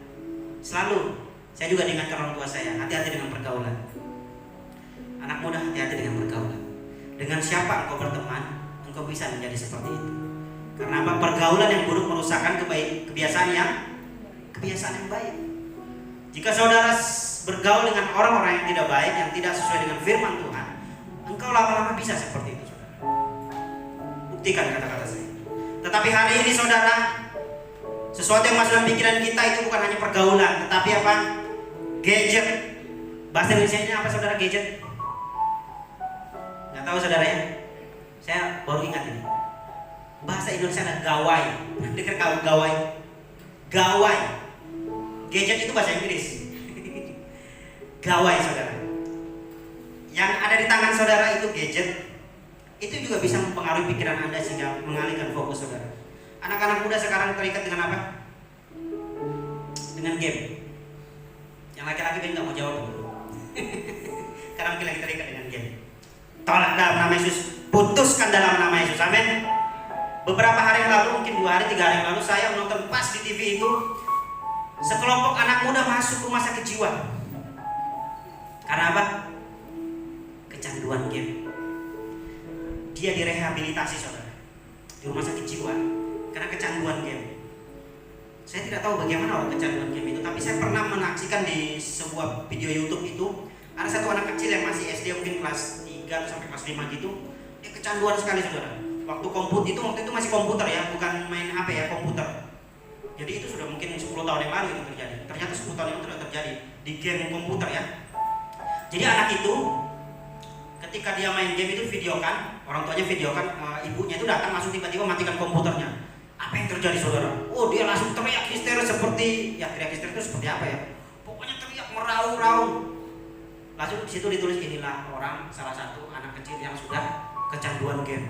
Selalu saya juga diingatkan orang tua saya, hati-hati dengan pergaulan. Anak muda, hati-hati dengan pergaulan. Dengan siapa engkau berteman, engkau bisa menjadi seperti itu. Karena apa? Pergaulan yang buruk merusakkan kebiasaan yang baik. Jika saudara bergaul dengan orang-orang yang tidak baik, yang tidak sesuai dengan firman Tuhan, engkau lama-lama bisa seperti itu saudara. Buktikan kata-kata saya. Tetapi hari ini saudara, sesuatu yang masuk dalam pikiran kita itu bukan hanya pergaulan, tetapi apa? Gadget. Bahasa Indonesia-nya apa saudara? Gadget? Nggak tahu saudara ya? Saya baru ingat ini. Bahasa Indonesia ada gawai. Dengar kau gawai? Gawai. Gadget itu bahasa Inggris. Gawai saudara. Yang ada di tangan saudara itu gadget. Itu juga bisa mempengaruhi pikiran Anda sehingga mengalihkan fokus saudara. Anak-anak muda sekarang terikat dengan apa? Dengan game. Yang laki-laki ben nggak mau jawab. Karena laki-laki terikat dengan game. Tolak dalam nama Yesus. Putuskan dalam nama Yesus. Amin. Beberapa hari yang lalu, mungkin 2 hari 3 hari yang lalu, saya menonton pas di TV itu sekelompok anak muda masuk rumah sakit jiwa. Karena apa? Kecanduan game. Dia direhabilitasi saudara di rumah sakit jiwa karena kecanduan game. Saya tidak tahu bagaimana orang kecanduan game itu, tapi saya pernah menyaksikan di sebuah video YouTube itu ada satu anak kecil yang masih SD mungkin kelas 3 atau sampai kelas 5 gitu. Dia kecanduan sekali saudara. Waktu itu masih komputer ya, bukan main HP ya, komputer. Jadi itu sudah mungkin 10 tahun yang lalu itu terjadi. Ternyata 10 tahun yang lalu terjadi di game komputer ya. Jadi anak itu ketika dia main game itu videokan, orang tuanya videokan, ibunya itu datang langsung tiba-tiba matikan komputernya. Apa yang terjadi saudara? Oh dia langsung teriak histeris seperti, ya teriak histeris itu seperti apa ya? Pokoknya teriak meraung-raung. Langsung di situ ditulis inilah orang salah satu anak kecil yang sudah kecanduan game.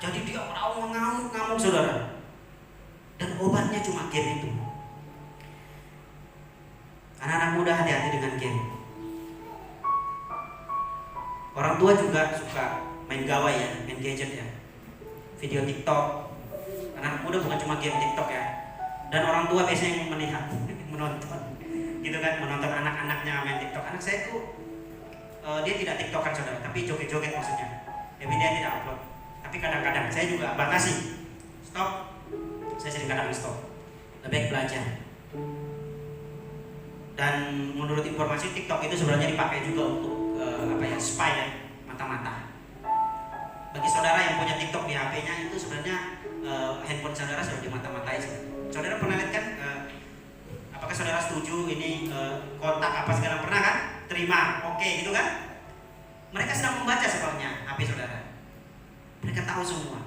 Jadi dia meraung ngamuk-ngamuk saudara. Dan obatnya cuma game itu. Anak-anak muda hati-hati dengan game. Orang tua juga suka main gawai ya, main gadget ya. Video TikTok. Anak muda bukan cuma game TikTok ya. Dan orang tua biasanya yang melihat, menonton. Gitu kan, menonton anak-anaknya main TikTok. Anak saya tuh dia tidak TikTokan saudara, tapi joget-joget maksudnya. Jadi dia tidak upload. Tapi kadang-kadang saya juga batasi. Stop. Saya sering kadang stop. Lebih baik belajar. Dan menurut informasi TikTok itu sebenarnya dipakai juga untuk spy ya, mata-mata. Bagi saudara yang punya TikTok di HP-nya itu sebenarnya handphone saudara sudah dimata-matai. Saudara pernah lihat kan? Apakah saudara setuju ini kontak apa segala pernah kan? Terima, oke gitu kan? Mereka sedang membaca sebenarnya HP saudara. Mereka tahu semua.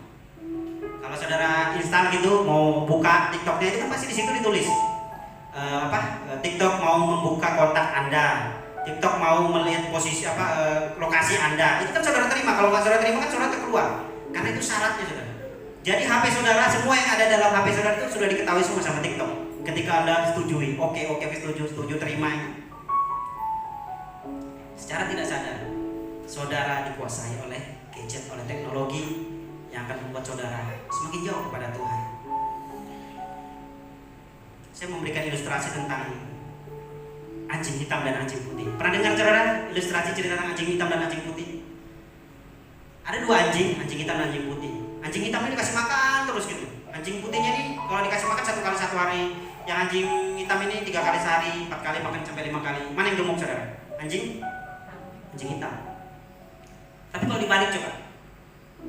Kalau saudara install gitu mau buka TikToknya itu kan pasti di situ ditulis TikTok mau membuka kontak Anda. TikTok mau melihat posisi lokasi Anda. Itu kan saudara terima. Kalau nggak saudara terima kan saudara keluar. Karena itu syaratnya saudara. Jadi HP saudara, semua yang ada dalam HP saudara itu sudah diketahui semua sama TikTok. Ketika Anda setujui, oke, setuju, terima. Secara tidak sadar, saudara dikuasai oleh gadget, oleh teknologi yang akan membuat saudara semakin jauh kepada Tuhan. Saya memberikan ilustrasi tentang anjing hitam dan anjing putih. Pernah dengar saudara ilustrasi cerita tentang anjing hitam dan anjing putih? Ada 2 anjing hitam dan anjing putih. Anjing hitam ini dikasih makan terus gitu. Anjing putihnya ini kalau dikasih makan 1 kali 1 hari. Yang anjing hitam ini 3 kali sehari, 4 kali, bahkan sampai 5 kali. Mana yang gemuk saudara? Anjing hitam. Tapi kalau dibalik coba,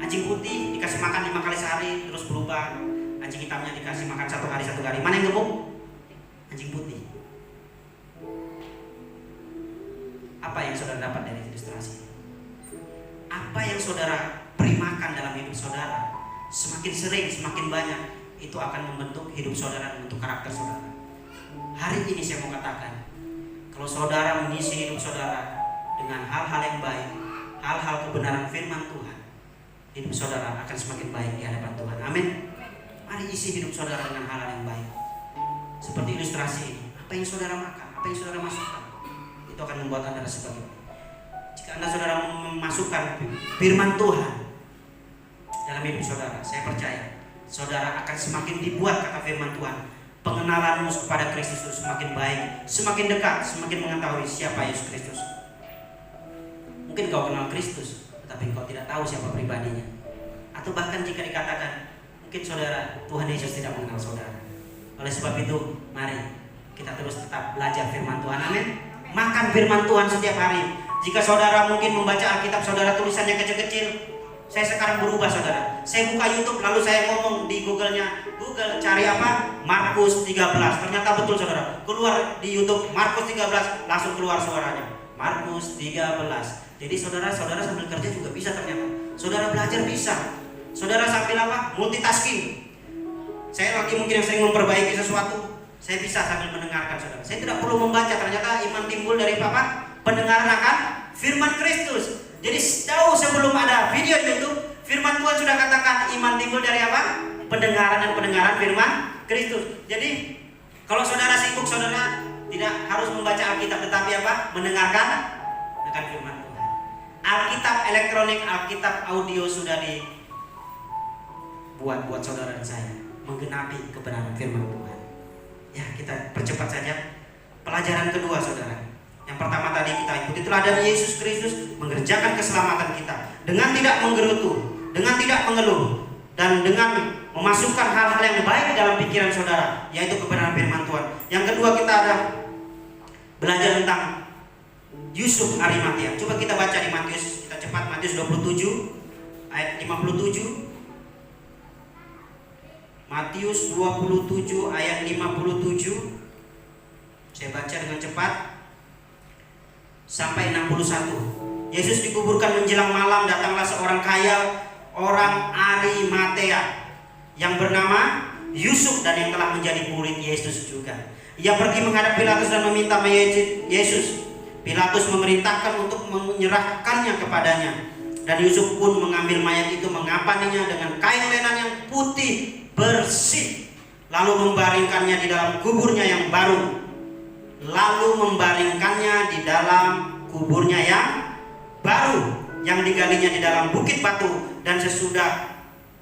anjing putih dikasih makan 5 kali sehari terus berubah. Anjing hitamnya dikasih makan 1 hari 1 hari. Mana yang gemuk? Anjing putih. Apa yang saudara dapat dari ilustrasi? Apa yang saudara beri makan dalam hidup saudara, semakin sering, semakin banyak, itu akan membentuk hidup saudara, membentuk karakter saudara. Hari ini saya mau katakan, kalau saudara mengisi hidup saudara dengan hal-hal yang baik, hal-hal kebenaran firman Tuhan, hidup saudara akan semakin baik di hadapan Tuhan. Amin. Mari isi hidup saudara dengan hal-hal yang baik. Seperti ilustrasi ini, apa yang saudara makan, apa yang saudara masukkan, itu akan membuat Anda sebagai. Jika Anda saudara memasukkan firman Tuhan dalam hidup saudara, saya percaya saudara akan semakin dibuat, kata firman Tuhan, pengenalanmu kepada Kristus itu semakin baik, semakin dekat, semakin mengetahui siapa Yesus Kristus. Mungkin kau kenal Kristus, tetapi kau tidak tahu siapa pribadinya. Atau bahkan jika dikatakan, mungkin saudara, Tuhan Yesus tidak mengenal saudara. Oleh sebab itu, mari kita terus tetap belajar firman Tuhan. Amin. Makan firman Tuhan setiap hari. Jika saudara mungkin membaca Alkitab saudara tulisannya kecil-kecil, saya sekarang berubah saudara. Saya buka YouTube lalu saya ngomong di Google-nya, Google cari apa? Markus 13. Ternyata betul saudara. Keluar di YouTube Markus 13, langsung keluar suaranya. Markus 13. Jadi saudara sambil kerja juga bisa ternyata. Saudara belajar bisa. Saudara sambil apa? Multitasking. Saya lagi mungkin yang sering memperbaiki sesuatu, saya bisa sambil mendengarkan saudara. Saya tidak perlu membaca, ternyata iman timbul dari apa? Pendengaran akan firman Kristus. Jadi jauh sebelum ada video YouTube, firman Tuhan sudah katakan iman timbul dari apa? Pendengaran dan pendengaran firman Kristus. Jadi kalau saudara sibuk, saudara tidak harus membaca Alkitab, tetapi apa? Mendengarkan akan firman Tuhan. Alkitab elektronik, Alkitab audio sudah dibuat buat saudara dan saya, menggenapi kebenaran firman Tuhan. Ya, kita percepat saja. Pelajaran kedua saudara. Yang pertama tadi kita ikuti teladan Yesus Kristus mengerjakan keselamatan kita dengan tidak menggerutu, dengan tidak mengeluh, dan dengan memasukkan hal-hal yang baik dalam pikiran saudara, yaitu kebenaran firman Tuhan. Yang kedua kita ada belajar tentang Yusuf Arimatea. Coba kita baca di Matius, kita cepat, Matius 27 ayat 57. Matius 27 ayat 57. Saya baca dengan cepat sampai 61. Yesus dikuburkan menjelang malam, datanglah seorang kaya, orang Arimatea, yang bernama Yusuf dan yang telah menjadi murid Yesus juga. Ia pergi menghadap Pilatus dan meminta mayat Yesus. Pilatus memerintahkan untuk menyerahkannya kepadanya. Dan Yusuf pun mengambil mayat itu, mengapaninya dengan kain lenan yang putih bersih, lalu membaringkannya di dalam kuburnya yang baru. Yang digalinya di dalam bukit batu. Dan sesudah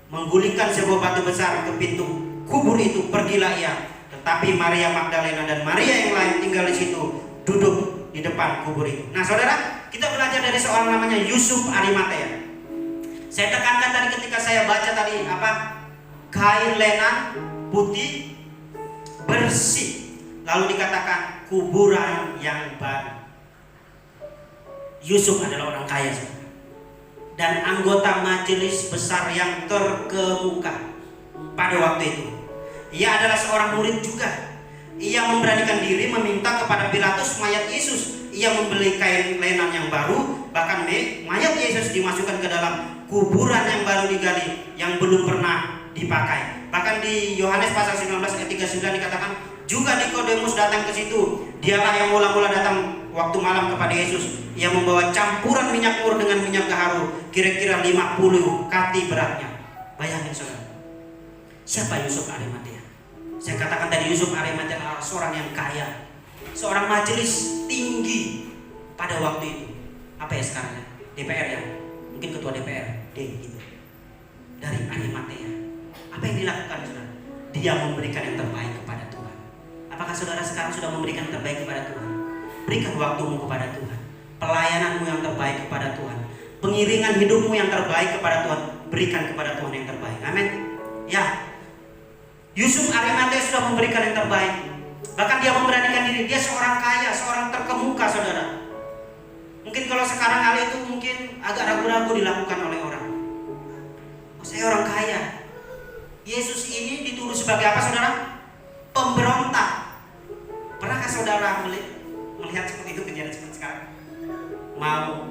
menggulingkan sebuah batu besar ke pintu kubur itu, pergilah ia. Tetapi Maria Magdalena dan Maria yang lain tinggal di situ, duduk di depan kubur itu. Nah saudara, kita belajar dari seorang namanya Yusuf Arimatea. Saya tekankan tadi ketika saya baca tadi apa? Kain lenan putih bersih, lalu dikatakan kuburan yang baru. Yusuf adalah orang kaya dan anggota majelis besar yang terkemuka pada waktu itu. Ia adalah seorang murid juga. Ia memberanikan diri meminta kepada Pilatus mayat Yesus. Ia membeli kain lenan yang baru, bahkan mayat Yesus dimasukkan ke dalam kuburan yang baru digali, yang belum pernah dipakai. Bahkan di Yohanes pasal 19 ayat 39 dikatakan, juga Nikodemus datang ke situ. Dialah yang mula-mula datang waktu malam kepada Yesus. Ia membawa campuran minyak mur dengan minyak gaharu, kira-kira 50 kati beratnya. Bayangin saudara, siapa Yusuf Arimatea? Saya katakan tadi, Yusuf Arimatea adalah seorang yang kaya, seorang majelis tinggi pada waktu itu. Apa ya sekarang? DPR ya? Mungkin ketua DPR gitu. Dari Arimatea. Apa yang dilakukan saudara? Dia memberikan yang terbaik kepada Tuhan. Apakah saudara sekarang sudah memberikan yang terbaik kepada Tuhan? Berikan waktumu kepada Tuhan, pelayananmu yang terbaik kepada Tuhan, pengiringan hidupmu yang terbaik kepada Tuhan. Berikan kepada Tuhan yang terbaik. Amin. Ya, Yusuf Arimatea sudah memberikan yang terbaik. Bahkan dia memberanikan diri. Dia seorang kaya, seorang terkemuka saudara. Mungkin kalau sekarang hal itu mungkin agak ragu-ragu dilakukan oleh orang. Oh, saya orang kaya. Yesus ini dituduh sebagai apa saudara? Pemberontak. Pernahkah saudara melihat seperti itu, kejadian seperti sekarang? Mau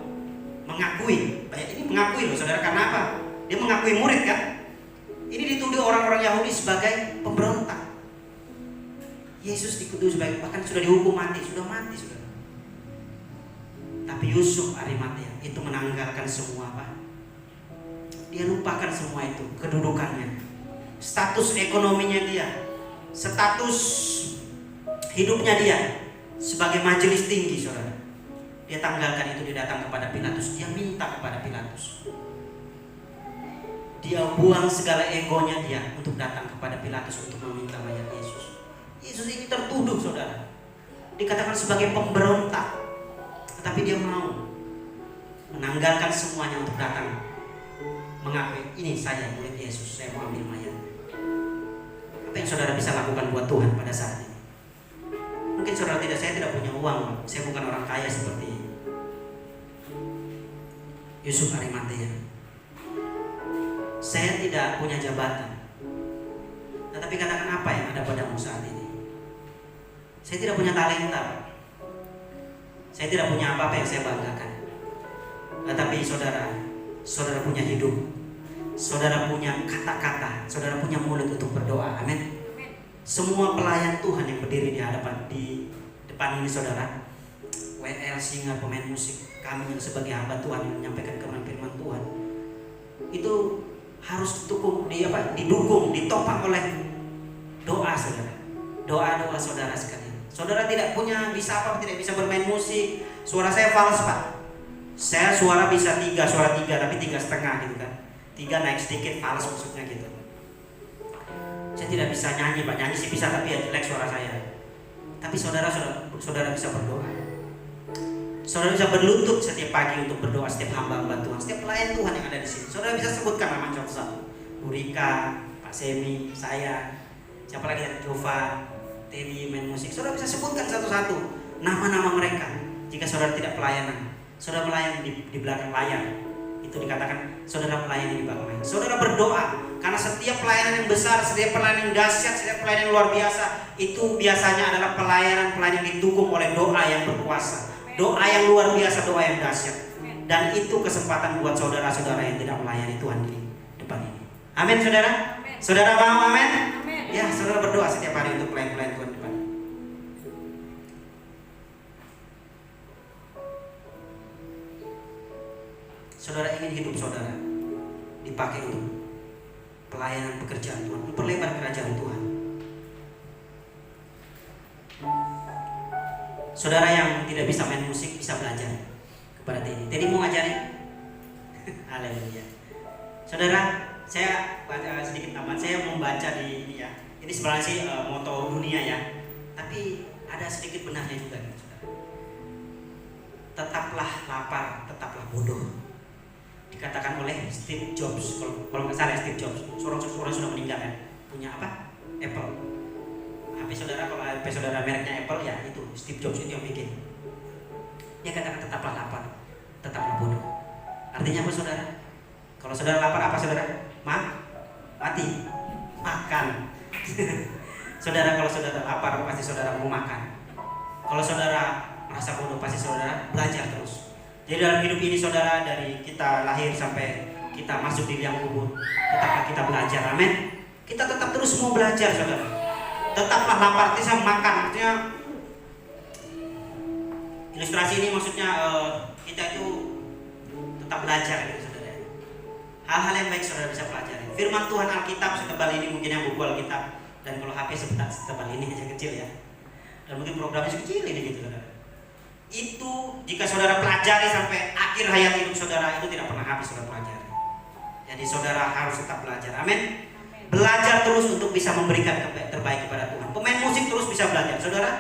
mengakui, banyak ini mengakui loh saudara, karena apa? Dia mengakui murid kan? Ini dituduh orang-orang Yahudi sebagai pemberontak. Yesus dituduh sebagai, bahkan sudah dihukum mati, sudah mati sudah. Tapi Yusuf Arimatea itu menanggalkan semua apa? Dia lupakan semua itu, kedudukannya, status ekonominya dia, status hidupnya dia sebagai majelis tinggi saudara. Dia tanggalkan itu, dia datang kepada Pilatus, dia minta kepada Pilatus. Dia buang segala egonya dia untuk datang kepada Pilatus untuk meminta mayat Yesus. Yesus ini tertuduh saudara, dikatakan sebagai pemberontak, tetapi dia mau menanggalkan semuanya untuk datang mengakui, ini saya murid Yesus, saya mau ambil mayat. Apa yang saudara bisa lakukan buat Tuhan pada saat ini? Mungkin saudara tidak, saya tidak punya uang, saya bukan orang kaya seperti Yusuf Arimatea. Saya tidak punya jabatan. Tetapi katakan, apa yang ada padamu saat ini? Saya tidak punya talenta. Saya tidak punya apa-apa yang saya banggakan. Tetapi saudara punya hidup. Saudara punya kata-kata, saudara punya mulut untuk berdoa. Amin. Semua pelayan Tuhan yang berdiri di depan ini saudara, WL Singer, pemain musik, kami yang sebagai hamba Tuhan yang menyampaikan firman Tuhan, itu harus didukung, ditopang oleh doa saudara. Doa-doa saudara sekalian. Saudara tidak tidak bisa bermain musik. Suara saya fals Pak. Saya suara bisa 3, suara 3 tapi 3,5 gitu kan. 3 naik sedikit, fals maksudnya gitu. Saya tidak bisa nyanyi Pak, nyanyi sih bisa tapi ya jelek suara saya. Tapi saudara bisa berdoa. Saudara bisa berlutut setiap pagi untuk berdoa, setiap hamba-hamba Tuhan, setiap pelayan Tuhan yang ada di sini. Saudara bisa sebutkan nama satu-satu. Bu Rika, Pak Semi, saya, siapa lagi dari Jova, Teddy main musik. Saudara bisa sebutkan satu-satu nama-nama mereka. Jika saudara tidak pelayanan, saudara melayani di belakang layar. Itu dikatakan saudara melayani di belakang layar. Saudara berdoa karena setiap pelayanan yang besar, setiap pelayanan yang dahsyat, setiap pelayanan yang luar biasa itu biasanya adalah pelayanan yang didukung oleh doa yang berkuasa, doa yang luar biasa, doa yang dahsyat. Dan itu kesempatan buat saudara-saudara yang tidak melayani Tuhan di depan ini. Amin saudara. Saudara mau amin? Ya, saudara berdoa setiap hari untuk pelayan-pelayan Tuhan depan. Saudara ingin hidup saudara dipakai untuk pelayanan pekerjaan Tuhan, memperlebar kerajaan Tuhan. Saudara yang tidak bisa main musik bisa belajar kepada Teddy. Teddy mau ngajari? Haleluya. Saudara, saya baca sedikit tambahan. Saya membaca di ini ya. Ini sebenarnya sih moto dunia ya. Tapi ada sedikit benarnya juga gitu, saudara. Tetaplah lapar, tetaplah bodoh. Dikatakan oleh Steve Jobs, kalau nggak salah Steve Jobs, seorang sudah meninggal kan, punya apa? Apple. HP saudara, kalau HP saudara mereknya Apple ya itu Steve Jobs itu yang bikin. Dia katakan tetaplah lapar, tetaplah bodoh. Artinya apa saudara? Kalau saudara lapar apa saudara? Mati, makan. Saudara kalau saudara lapar pasti saudara mau makan. Kalau saudara merasa bodoh pasti saudara belajar terus. Jadi dalam hidup ini saudara, dari kita lahir sampai kita masuk di liang kubur, tetaplah kita belajar, amin. Kita tetap terus mau belajar saudara. Tetaplah lapar, artinya makan, artinya ilustrasi ini maksudnya kita itu tetap belajar gitu saudara. Hal-hal yang baik saudara bisa pelajari. Firman Tuhan Alkitab setebal ini mungkin yang buku Alkitab, dan kalau HP setebal ini aja kecil ya. Dan mungkin programnya sekecil ini gitu saudara. Itu jika saudara pelajari sampai akhir hayat hidup saudara, itu tidak pernah habis saudara pelajari. Jadi saudara harus tetap belajar, amin. Belajar terus untuk bisa memberikan terbaik kepada Tuhan. Pemain musik terus bisa belajar, saudara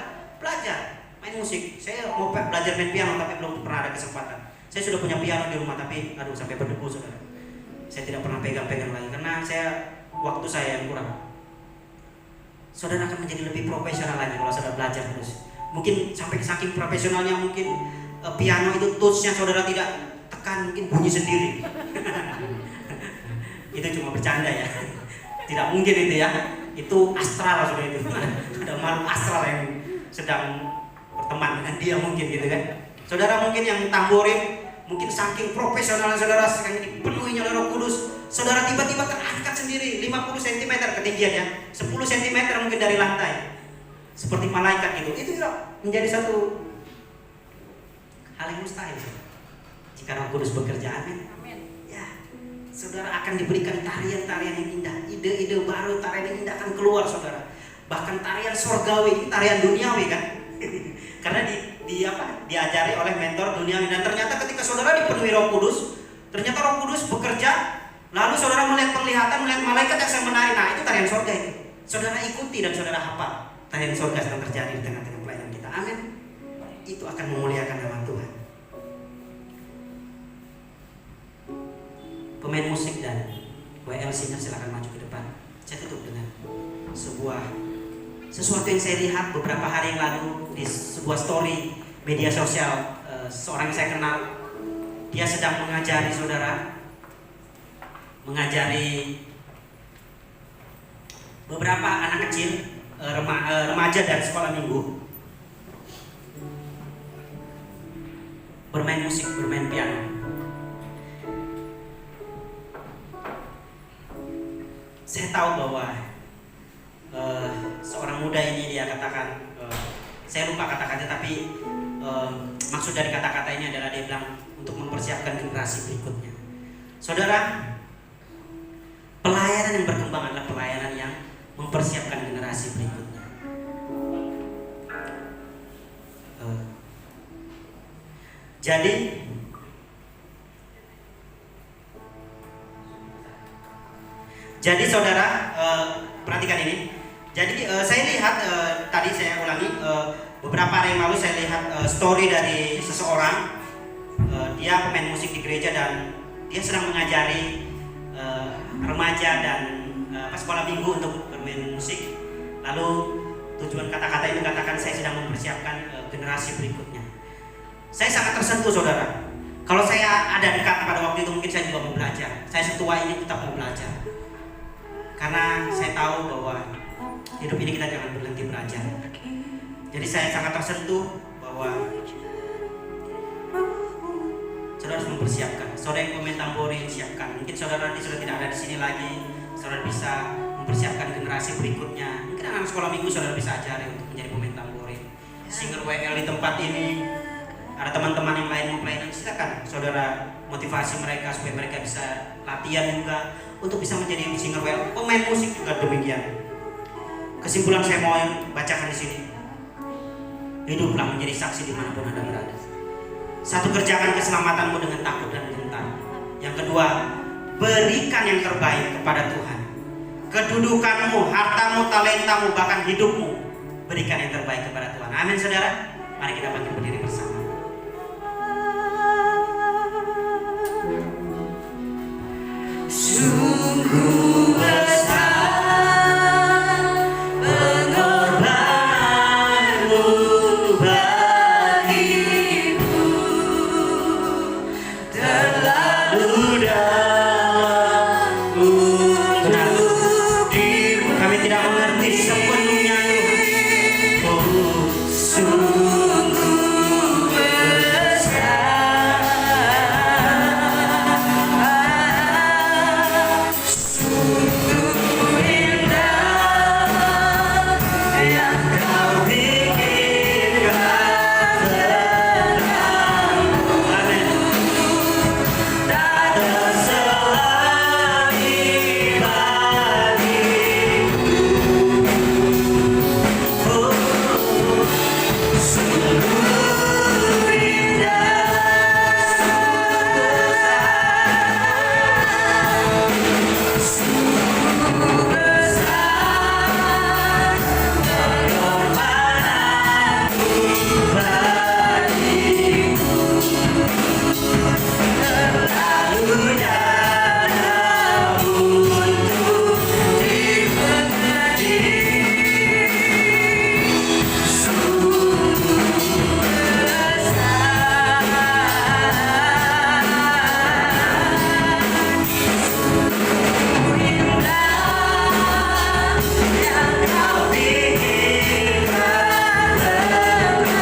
belajar main musik. Saya mau belajar main piano tapi belum pernah ada kesempatan. Saya sudah punya piano di rumah tapi aduh sampai berdebu saudara. Saya tidak pernah pegang-pegang lagi karena waktu saya yang kurang. Saudara akan menjadi lebih profesional lagi kalau saudara belajar terus. Mungkin sampai saking profesionalnya mungkin piano itu touch-nya saudara tidak tekan, mungkin bunyi sendiri. Itu cuma bercanda ya. Tidak mungkin itu ya. Itu astral saudara itu. Ada makhluk astral yang sedang berteman dengan dia mungkin gitu kan. Saudara mungkin yang tamborin, mungkin saking profesionalnya saudara, saking dipenuhi oleh Roh Kudus, saudara tiba-tiba terangkat sendiri 50 cm ketinggiannya, 10 cm mungkin dari lantai. Seperti malaikat itu menjadi satu hal yang mustahil jika Roh Kudus bekerja, amin. Ya, saudara akan diberikan tarian-tarian yang indah, ide-ide baru, tarian yang indah akan keluar saudara. Bahkan tarian sorgawi, tarian duniawi kan. Karena diajari oleh mentor duniawi, dan ternyata ketika saudara dipenuhi Roh Kudus, ternyata Roh Kudus bekerja, lalu saudara melihat malaikat yang sedang menari. Nah, itu tarian sorga itu. Saudara ikuti dan saudara hafal. Tarian surga sedang terjadi di tengah-tengah pelayanan kita, amin. Itu akan memuliakan nama Tuhan. Pemain musik dan WL Singer silakan maju ke depan. Saya tutup dengan sesuatu yang saya lihat beberapa hari yang lalu di sebuah story media sosial. Seorang yang saya kenal, dia sedang mengajari saudara, beberapa anak kecil, remaja dan sekolah minggu. bermain musik, bermain piano. Saya tahu bahwa seorang muda ini dia katakan, saya lupa kata-kata, tapi maksud dari kata-kata ini adalah dia bilang untuk mempersiapkan generasi berikutnya. Saudara, pelayanan yang berkembang adalah pelayanan yang mempersiapkan generasi berikutnya. Jadi saudara, perhatikan ini. Jadi saya lihat tadi saya ulangi beberapa hari yang lalu saya lihat story dari seseorang. Dia pemain musik di gereja dan dia sedang mengajari remaja dan sekolah minggu untuk bermain musik. Lalu tujuan kata-kata ini katakan saya sedang mempersiapkan generasi berikutnya. Saya sangat tersentuh saudara. Kalau saya ada dekat pada waktu itu mungkin saya juga mau belajar. Saya setua ini tetap mau belajar. Karena saya tahu bahwa hidup ini kita jangan berhenti belajar. Jadi saya sangat tersentuh bahwa saudara harus mempersiapkan. Saudara yang pemain tamborin siapkan. Mungkin saudara nanti sudah tidak ada di sini lagi. Saudara bisa mempersiapkan generasi berikutnya. Mungkin anak sekolah minggu saudara bisa ajari untuk menjadi pemain tamborin. Singer WL di tempat ini. Ada teman-teman yang lain mau pelayanan, silakan saudara motivasi mereka supaya mereka bisa latihan juga untuk bisa menjadi singer WL, pemain musik juga demikian. Kesimpulan saya mau bacakan di sini. Hiduplah menjadi saksi dimanapun Anda berada. Satu, kerjakan keselamatanmu dengan takut dan gentar. Yang kedua, berikan yang terbaik kepada Tuhan. Kedudukanmu, hartamu, talentamu, bahkan hidupmu, berikan yang terbaik kepada Tuhan. Amin saudara. Mari kita bangkit berdiri bersama. Sungguh besar pengorbananmu bagiku, terlalu dalam untuk dirimu. Kami tidak mengerti sepenuhnya Tuhan. Oh, Sungguh besar, sungguh indah yang kau pikirkan tentangku. amin. Tak terselahi bagiku. Oh, sungguh indah, sungguh besar pengorbananmu bagiku, terlalu dalam untuk dimengerti. Sungguh besar, sungguh indah yang kau pikirkan tentangku,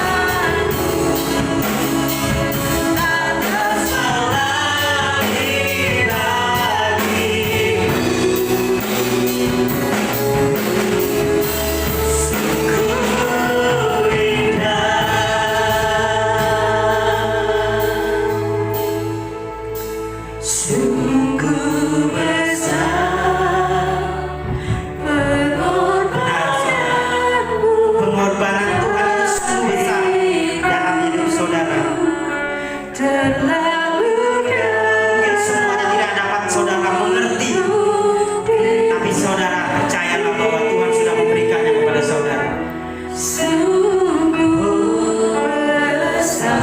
tak terselahi bagiku. Sungguh indah, sungguh besar pengorbananmu. Pengorbanan Tuhan itu sungguh besar dalam hidup saudara. Terlalu Mungkin semuanya tidak dapat saudara mengerti, tapi saudara percayalah bahwa Tuhan sudah memberikannya kepada saudara. sungguh besar.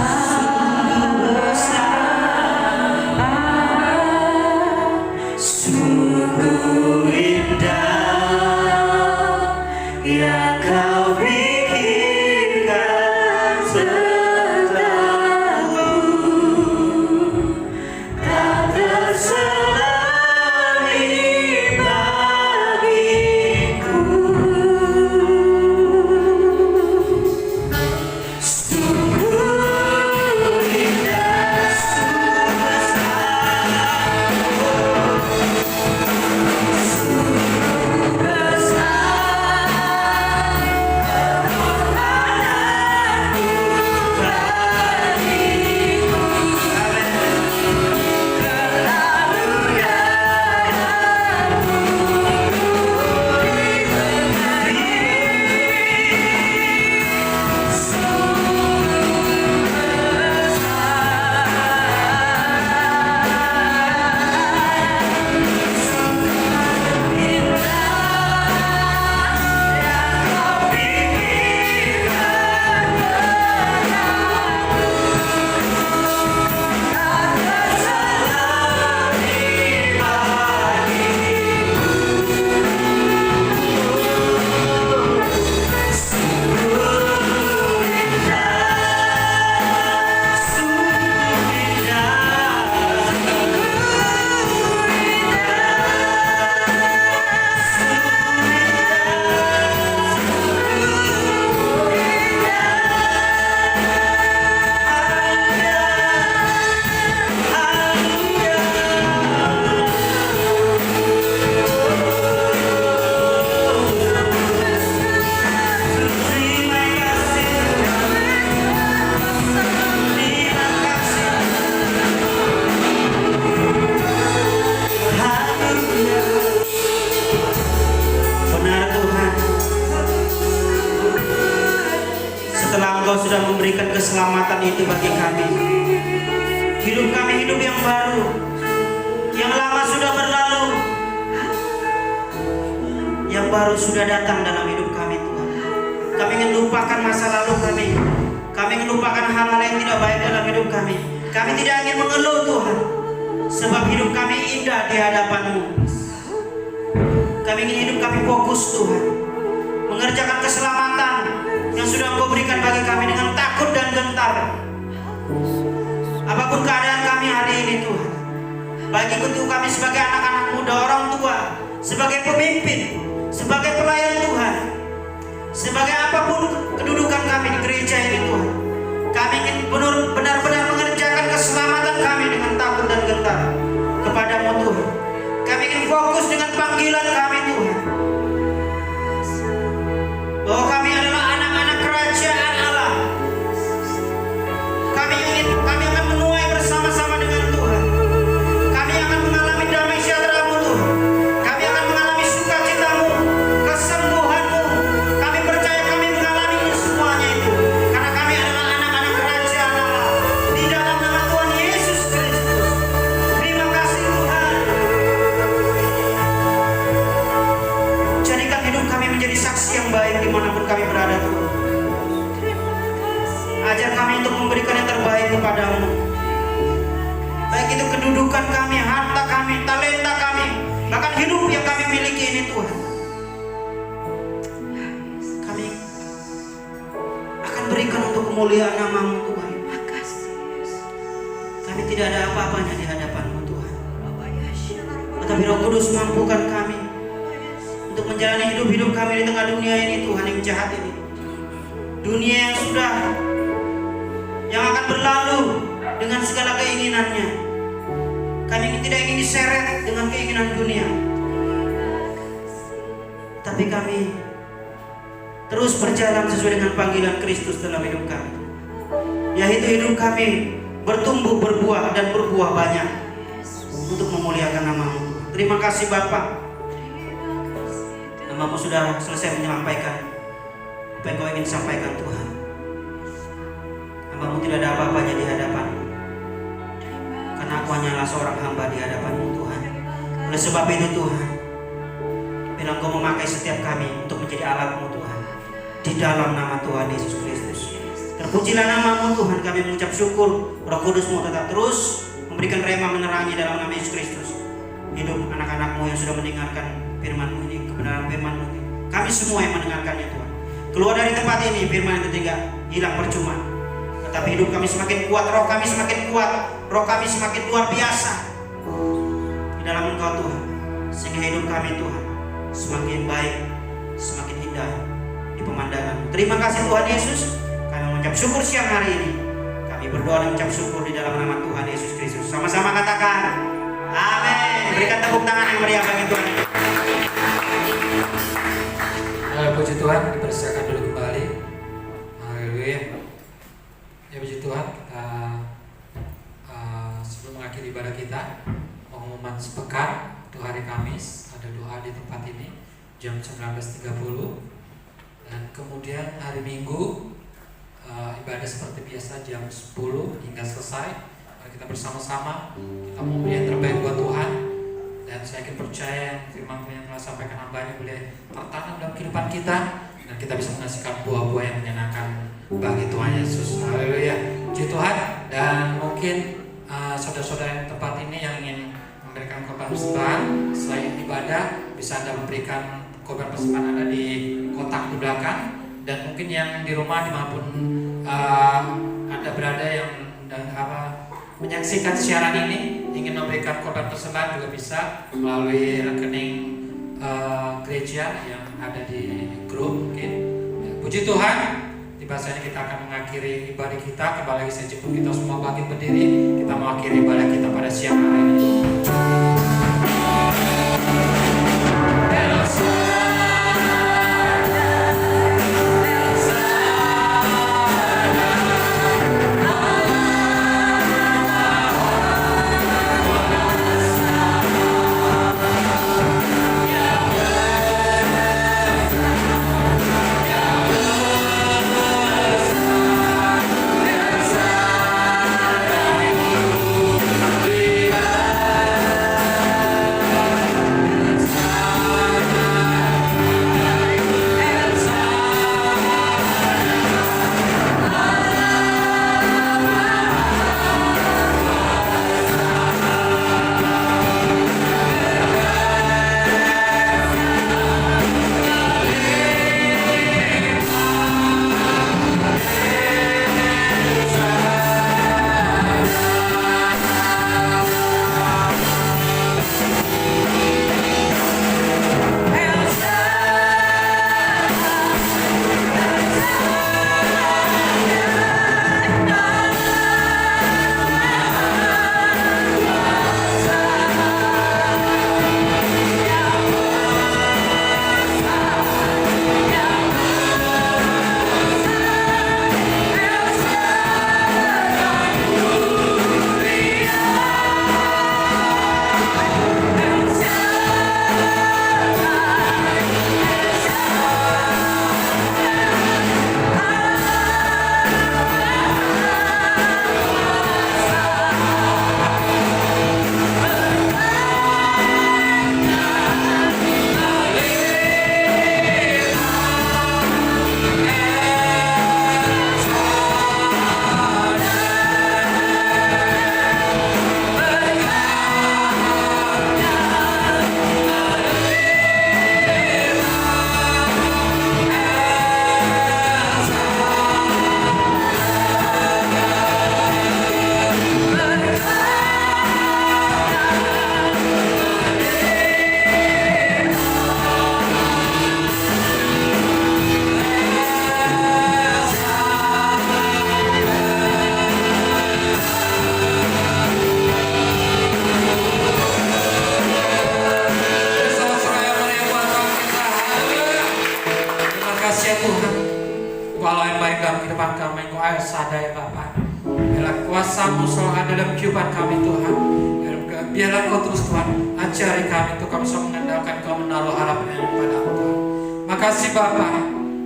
keselamatan itu bagi kami. Hidup kami hidup yang baru, yang lama sudah berlalu, yang baru sudah datang dalam hidup kami Tuhan. Kami ingin lupakan masa lalu kami. Kami ingin lupakan hal-hal yang tidak baik dalam hidup kami. Kami tidak ingin mengeluh Tuhan, sebab hidup kami indah di hadapan-Mu. Kami ingin hidup kami fokus Tuhan, mengerjakan keselamatan yang sudah Engkau berikan bagi kami dengan takut dan gentar. Apapun keadaan kami hari ini Tuhan, bagi untuk kami sebagai anak-anak muda, orang tua, sebagai pemimpin, sebagai pelayan Tuhan, sebagai apapun kedudukan kami di gereja ini Tuhan, kami ingin benar-benar mengerjakan keselamatan kami dengan takut dan gentar kepada-Mu Tuhan. Kami ingin fokus dengan panggilan kami Tuhan, bahwa kami adalah anak-anak kerajaan Allah. Kami akan menuai bersama-sama dengan Tuhan. Kami akan mengalami damai sejahtera-Mu Tuhan. Kami akan mengalami sukacita-Mu, kesembuhan-Mu. Kami percaya kami mengalami semuanya itu, karena kami adalah anak-anak kerajaan Allah di dalam nama Tuhan Yesus Kristus. Terima kasih Tuhan. Jadikan hidup kami menjadi saksi yang baik dimanapun kami berada Tuhan. Ajar kami untuk memberikan yang terbaik kepada-Mu, baik itu kedudukan kami, harta kami, talenta kami, bahkan hidup yang kami miliki ini Tuhan. Kami akan berikan untuk kemuliaan nama-Mu Tuhan. Kami tidak ada apa-apanya di hadapan-Mu Tuhan, tetapi Roh Kudus mampukan kami untuk menjalani hidup kami di tengah dunia ini Tuhan yang jahat ini, dunia yang akan berlalu dengan segala keinginannya. Kami tidak ingin diseret dengan keinginan dunia, tapi kami terus berjalan sesuai dengan panggilan Kristus dalam hidup kami, yaitu hidup kami bertumbuh, berbuah, dan berbuah banyak untuk memuliakan nama-Mu. Terima kasih Bapa, nama-Mu sudah selesai menyampaikan apa yang Kau ingin sampaikan Tuhan. Hamba-Mu tidak ada apa-apanya di hadapan-Mu, karena aku hanyalah seorang hamba di hadapan-Mu Tuhan. Oleh sebab itu Tuhan, bila Engkau memakai setiap kami untuk menjadi alat-Mu Tuhan, di dalam nama Tuhan Yesus Kristus, terpujilah nama-Mu Tuhan. Kami mengucap syukur, Roh Kudus-Mu tetap terus memberikan rema menerangi dalam nama Yesus Kristus hidup anak-anak-Mu yang sudah mendengarkan firman-Mu ini, kebenaran firman-Mu ini. Kami semua yang mendengarkannya Tuhan, keluar dari tempat ini firman itu tidak hilang percuma, tetapi hidup kami semakin kuat, roh kami semakin kuat, roh kami semakin luar biasa di dalam Engkau Tuhan, sehingga hidup kami Tuhan semakin baik, semakin indah di pemandangan. Terima kasih Tuhan Yesus. Kami mengucap syukur siang hari ini. Kami berdoa dan mengucap syukur di dalam nama Tuhan Yesus Kristus. Sama-sama katakan amin. Berikan tepuk tangan yang meriah bagi Tuhan. Puji Tuhan, dipersilakan dulu kembali. Haleluya. Ya puji Tuhan, kita sebelum mengakhiri ibadah kita, pengumuman sepekan untuk hari Kamis, ada doa di tempat ini jam 19.30, dan kemudian hari Minggu ibadah seperti biasa jam 10 hingga selesai. Mari kita bersama-sama kita mau beri yang terbaik buat Tuhan, dan saya yakin percaya yang firman Tuhan yang telah sampaikan hamba-Nya boleh tertanam dalam kehidupan kita, dan kita bisa menghasilkan buah-buah yang menyenangkan bagi Tuhan Yesus. Haleluya. Puji Tuhan. Dan mungkin saudara-saudara yang tempat ini yang ingin memberikan korban persembahan selain ibadah, bisa Anda memberikan korban persembahan Anda di kotak di belakang. Dan mungkin yang di rumah dimanapun Anda berada yang menyaksikan siaran ini, ingin memberikan korban persembahan juga bisa melalui rekening gereja yang ada di grup mungkin. Puji Tuhan. Bahasanya kita akan mengakhiri ibadah kita. Kembali lagi saya jemput kita semua bangkit berdiri. Kita mengakhiri ibadah kita pada siang hari ini. biasa ada ya Bapa. Biarlah kuasa-Mu selalu ada dalam kehidupan kami Tuhan. Biarlah Kau terus Tuhan ajari kami untuk kami selalu mengandalkan Kau, menaruh harapan pada-Mu Tuhan. Makasih Bapa.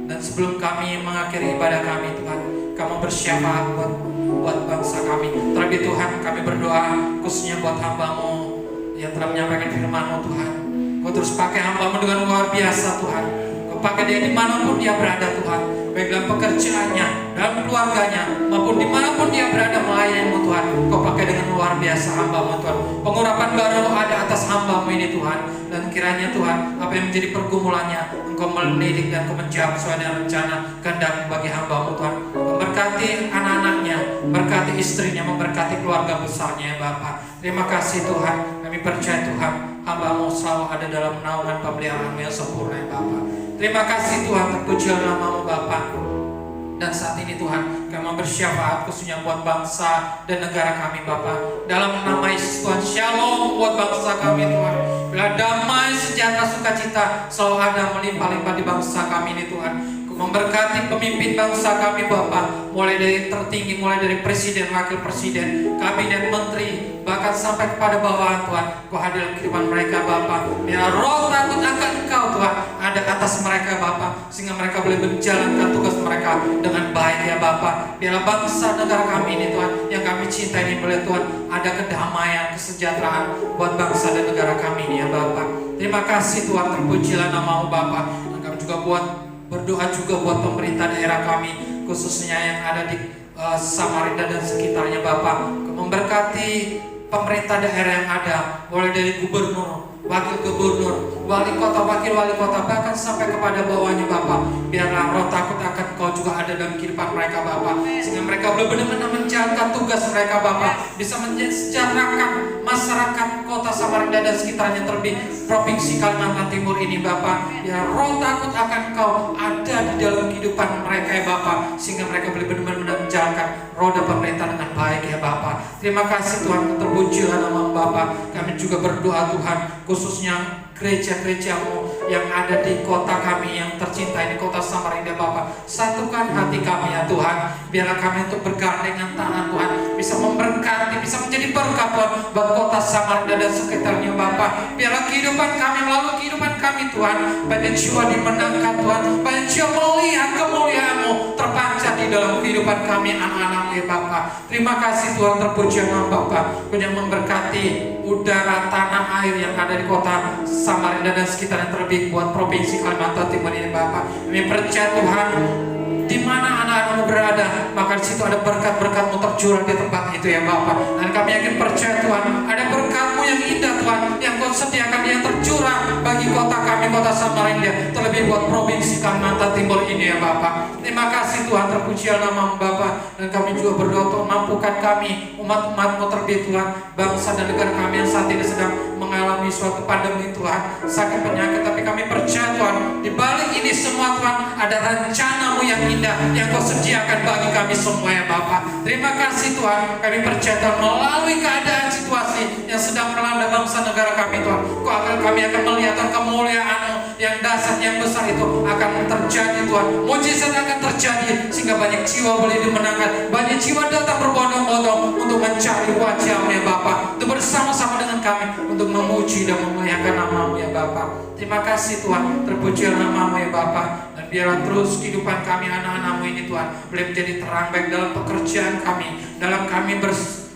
Dan sebelum kami mengakhiri ibadah kami Tuhan, Kamu bersyafaat buat bangsa kami. Terlebih Tuhan kami berdoa khususnya buat hamba-Mu yang telah menyampaikan firman-Mu Tuhan. Kau terus pakai hamba-Mu dengan luar biasa Tuhan. Kau pakai dia dimanapun dia berada Tuhan, baik dalam pekerjaannya, dalam keluarganya, maupun dimanapun dia berada melayani-Mu Tuhan. Kau pakai dengan luar biasa hamba-Mu Tuhan. Pengurapan baru ada atas hamba-Mu ini Tuhan. Dan kiranya Tuhan, apa yang menjadi pergumulannya Engkau mendidik dan Engkau menjawab sesuai dengan rencana kehendak bagi hamba-Mu Tuhan. Memberkati anak-anaknya, memberkati istrinya, memberkati keluarga besarnya ya Bapa. Terima kasih Tuhan. Kami percaya Tuhan, hamba-Mu selalu ada dalam naungan pemeliharaan-Mu yang sempurna ya Bapa. Terima kasih Tuhan, terpujilah nama-Mu Bapa. Dan saat ini Tuhan, kami bersyafaat khususnya buat bangsa dan negara kami Bapa. Dalam nama Yesus Tuhan, shalom buat bangsa kami Tuhan. Bila damai, sejahtera, sukacita selalu ada melimpah-limpah di bangsa kami ini Tuhan. Memberkati pemimpin bangsa kami Bapa, mulai dari tertinggi, mulai dari presiden, wakil presiden, kabinet, menteri, bahkan sampai kepada bawahan Tuhan. Kau hadir dalam kehidupan mereka Bapa. Biar roh takut akan Engkau Tuhan ada atas mereka Bapa, sehingga mereka boleh menjalankan tugas mereka dengan baik ya Bapa. Biarlah bangsa negara kami ini Tuhan, yang kami cinta ini boleh Tuhan ada kedamaian, kesejahteraan buat bangsa dan negara kami ini ya Bapa. Terima kasih Tuhan, terpujilah nama-Mu Bapa. Dan kami juga berdoa juga buat pemerintah daerah kami, khususnya yang ada di Samarinda dan sekitarnya Bapak. Memberkati pemerintah daerah yang ada, mulai dari gubernur, wakil gubernur, wali kota, wakil wali kota, bahkan sampai kepada bawahnya Bapak. Biarlah roh takut akan Kau juga ada dalam kehidupan mereka Bapak, sehingga mereka benar-benar menjalankan tugas mereka Bapak, bisa mensejahterakan masyarakat kota Samarinda dan sekitarnya, terlebih provinsi Kalimantan Timur ini Bapak. Ya roh takut akan Kau ada di dalam kehidupan mereka ya Bapak, sehingga mereka boleh benar-benar menjalankan roda pemerintah dengan baik ya Bapak. Terima kasih Tuhan, terpujilah nama Bapak. Kami juga berdoa Tuhan, khususnya gereja-gereja-Mu yang ada di kota kami yang tercinta ini, kota Samarinda Bapak. Satukan hati kami ya Tuhan. Biarlah kami untuk bergandengan tangan Tuhan, bisa memberkati, bisa menjadi berkat Tuhan buat kota Samarinda dan sekitarnya Bapak. Biarlah kehidupan kami, melalui kehidupan kami Tuhan, banyak jiwa dimenangkan Tuhan, banyak jiwa melihat kemuliaan-Mu terpancar di dalam kehidupan kami anak-anak-Mu ya Bapak. Terima kasih Tuhan, terpuji nama Bapak. Kau yang memberkati udara, tanah air yang ada di kota Samarinda dan sekitarnya, terlebih buat provinsi Kalimantan Timur ini Bapak. Kami percaya Tuhan, di mana anak-anak-Mu berada, maka di situ ada berkat-berkat-Mu tercurah di tempat itu ya Bapak. Dan kami yakin percaya Tuhan, ada berkat-Mu yang indah Tuhan, yang Kau sediakan, yang tercurah bagi kota kami, kota Samarinda, terlebih buat provinsi Kalimantan Timur ini ya Bapak. Terima kasih Tuhan, terpujilah nama-Mu Bapak. Dan kami juga berdoa untuk mampukan kami, umat-umat-Mu terlebih Tuhan, bangsa dan negara kami yang saat ini sedang mengalami suatu pandemi Tuhan, sakit penyakit, tapi kami percaya Tuhan, di balik ini semua Tuhan ada rencana-Mu yang indah yang Kau sediakan bagi kami semua ya Bapak. Terima kasih Tuhan, kami percaya Tuhan, melalui keadaan situasi yang sedang melanda bangsa negara kami Tuhan, kami akan melihat kemuliaan-Mu yang dahsyat, yang besar itu akan terjadi Tuhan. Mujizat akan terjadi sehingga banyak jiwa boleh dimenangkan, banyak jiwa datang berbondong-bondong untuk mencari wajah-Mu ya Bapak, untuk bersama-sama dengan kami untuk memuji dan memuliakan nama-Mu ya Bapak. Terima kasih Tuhan, terpujilah nama-Mu ya Bapak. Dan biarlah terus kehidupan kami anak-anak-Mu ini Tuhan boleh menjadi terang, baik dalam pekerjaan kami, dalam kami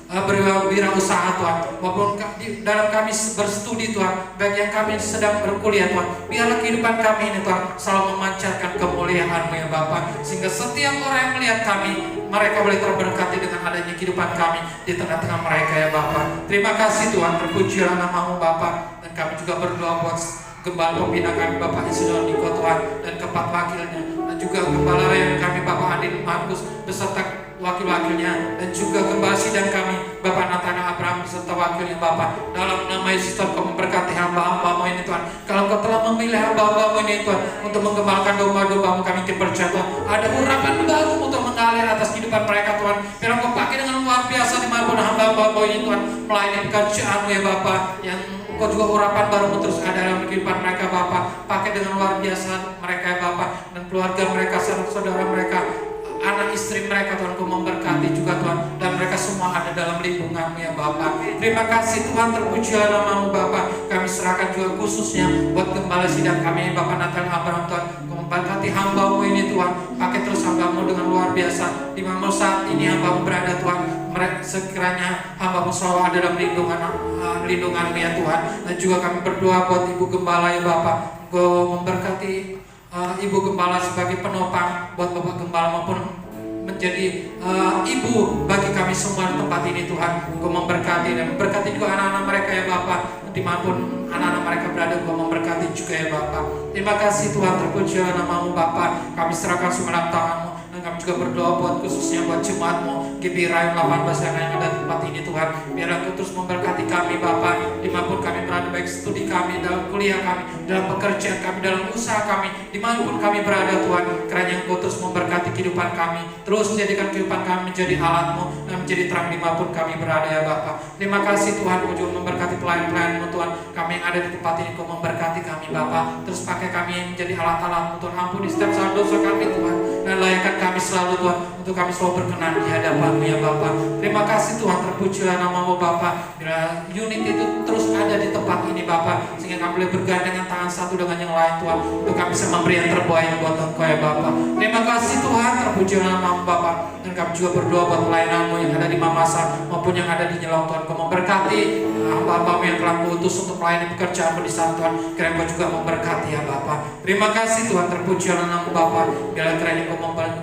berwirausaha Tuhan, maupun dalam kami berstudi Tuhan, baik yang kami sedang berkuliah Tuhan. Biarlah kehidupan kami ini Tuhan selalu memancarkan kemuliaan-Mu ya Bapak, sehingga setiap orang yang melihat kami, mereka boleh terberkati dengan adanya kehidupan kami di tengah-tengah mereka ya Bapak. Terima kasih Tuhan, terpujilah nama-Mu Bapak. Dan kami juga berdoa buat Gembala Pembina kami Bapak Isidor Niko Tuhan, dan keempat wakilnya, dan juga Gembala yang kami Bapak Adin Markus beserta wakil-wakilnya, dan juga Gembala sidang kami Bapak Natana Abraham beserta wakilnya Bapak. Dalam nama Yesus Tuhan, Kau memberkati hamba-hamba-Mu ini Tuhan. Kalau Kau telah memilih hamba-hamba-Mu ini Tuhan untuk mengembalakan domba-domba-Mu, kami percaya Tuhan ada urapan baru untuk mengalir atas kehidupan mereka Tuhan. Biar Kau pakai dengan luar biasa dimanapun hamba-hamba-Mu ini Tuhan melayani pekerjaan-Mu ya Bapak, yang Kau juga urapan baru terus ada dalam kehidupan mereka Bapak. Pakai dengan luar biasa mereka ya Bapak, dan keluarga mereka, saudara mereka, anak istri mereka Tuhan, Kau memberkati juga Tuhan, dan mereka semua ada dalam lindungan-Mu ya Bapa. Terima kasih Tuhan, terpujilah nama-Mu Bapa. Kami serahkan juga khususnya buat gembala sidang kami Bapak Nathaniel Abraham Tuhan. Kau memberkati hamba-Mu ini Tuhan, pakai terus hamba-Mu dengan luar biasa. Di mana saat ini hamba-Mu berada Tuhan, mereka sekiranya hamba-Mu selalu ada dalam lindungan-Mu ya Tuhan. Dan juga kami berdoa buat Ibu Gembala ya Bapak, Kau memberkati Ibu Gembala sebagai penopang buat Bapak Gembala maupun menjadi ibu bagi kami semua di tempat ini Tuhan. Kau memberkati dan memberkati juga anak-anak mereka ya Bapak, dimanapun anak-anak mereka berada, Kau memberkati juga ya Bapak. Terima kasih Tuhan, terpujilah nama-Mu Bapak. Kami serahkan semua dalam tangan-Mu, dan kami juga berdoa buat khususnya buat jemaat-Mu GBI Rayong 18 yang ada di tempat ini Tuhan. Biar Engkau terus memberkati kami Bapak, dimanapun kami berada, baik studi kami, dalam kuliah kami, dalam pekerjaan kami, dalam usaha kami, dimanapun kami berada Tuhan. Karena Engkau terus memberkati kehidupan kami, terus jadikan kehidupan kami menjadi alat-Mu dan menjadi terang dimanapun kami berada ya Bapak. Terima kasih Tuhan, Kau juga memberkati pelayan-pelayan-Mu Tuhan. Kami yang ada di tempat ini, Kau memberkati kami Bapak. Terus pakai kami yang menjadi alat-alat-Mu Tuhan. Ampuni setiap salah dosa kami Tuhan, dan layakkan kami selalu Tuhan, untuk kami selalu berkenan di hadapan-Mu ya Bapak. Terima kasih Tuhan, terpujilah nama-Mu Bapak. Bila unit itu terus ada di tempat ini Bapak, sehingga kami boleh bergandengan tangan satu dengan yang lain Tuhan, untuk kami bisa memberi yang terbaik buat Engkau ya Bapak. Terima kasih Tuhan, terpujilah nama-Mu Bapak. Dan kami juga berdoa buat pelayanan-Mu yang ada di Mamasa maupun yang ada di Nyelong Tuhan. Kau memberkati hamba-hamba-Mu yang telah Kau utus untuk melayani pekerjaan-Mu di sana Tuhan. Kiranya Kau juga memberkati ya Bapak. Terima kasih Tuhan, terpujilah nama-Mu Bapak. Biarlah kiranya Kau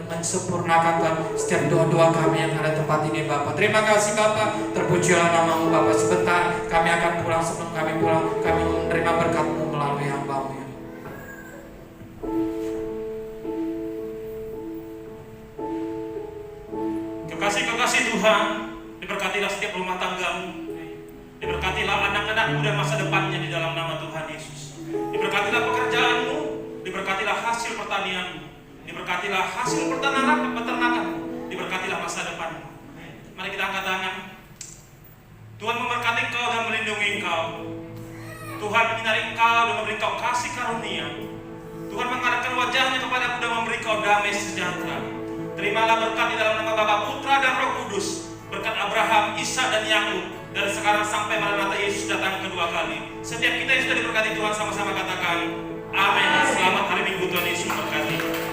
mensempurnakan Tuhan setiap doa-doa kami yang ada di tempat ini Bapak. Terima kasih Bapak, terpujilah nama-Mu Bapak. Sebentar kami akan pulang, sebelum kami pulang kami menerima berkat-Mu melalui hamba-Mu ya. Kekasih-kekasih Tuhan, diberkatilah setiap rumah tanggamu, diberkatilah anak-anakmu dan masa depannya di dalam nama Tuhan Yesus. Diberkatilah pekerjaanmu, diberkatilah hasil pertanianmu, diberkatilah hasil peternakanmu, diberkatilah masa depanmu. Mari kita angkat tangan. Tuhan memberkati engkau dan melindungi engkau. Tuhan menyinari engkau dan memberi engkau kasih karunia. Tuhan mengarahkan wajahnya kepadamu dan memberi engkau damai sejahtera. Terimalah berkat di dalam nama Bapa, Putra dan Roh Kudus. Berkat Abraham, Ishak dan Yakub, dan sekarang sampai Maranatha Yesus datang kedua kali. Setiap kita yang sudah diberkati Tuhan sama-sama katakan amin. Selamat hari Minggu, Tuhan Yesus memberkati.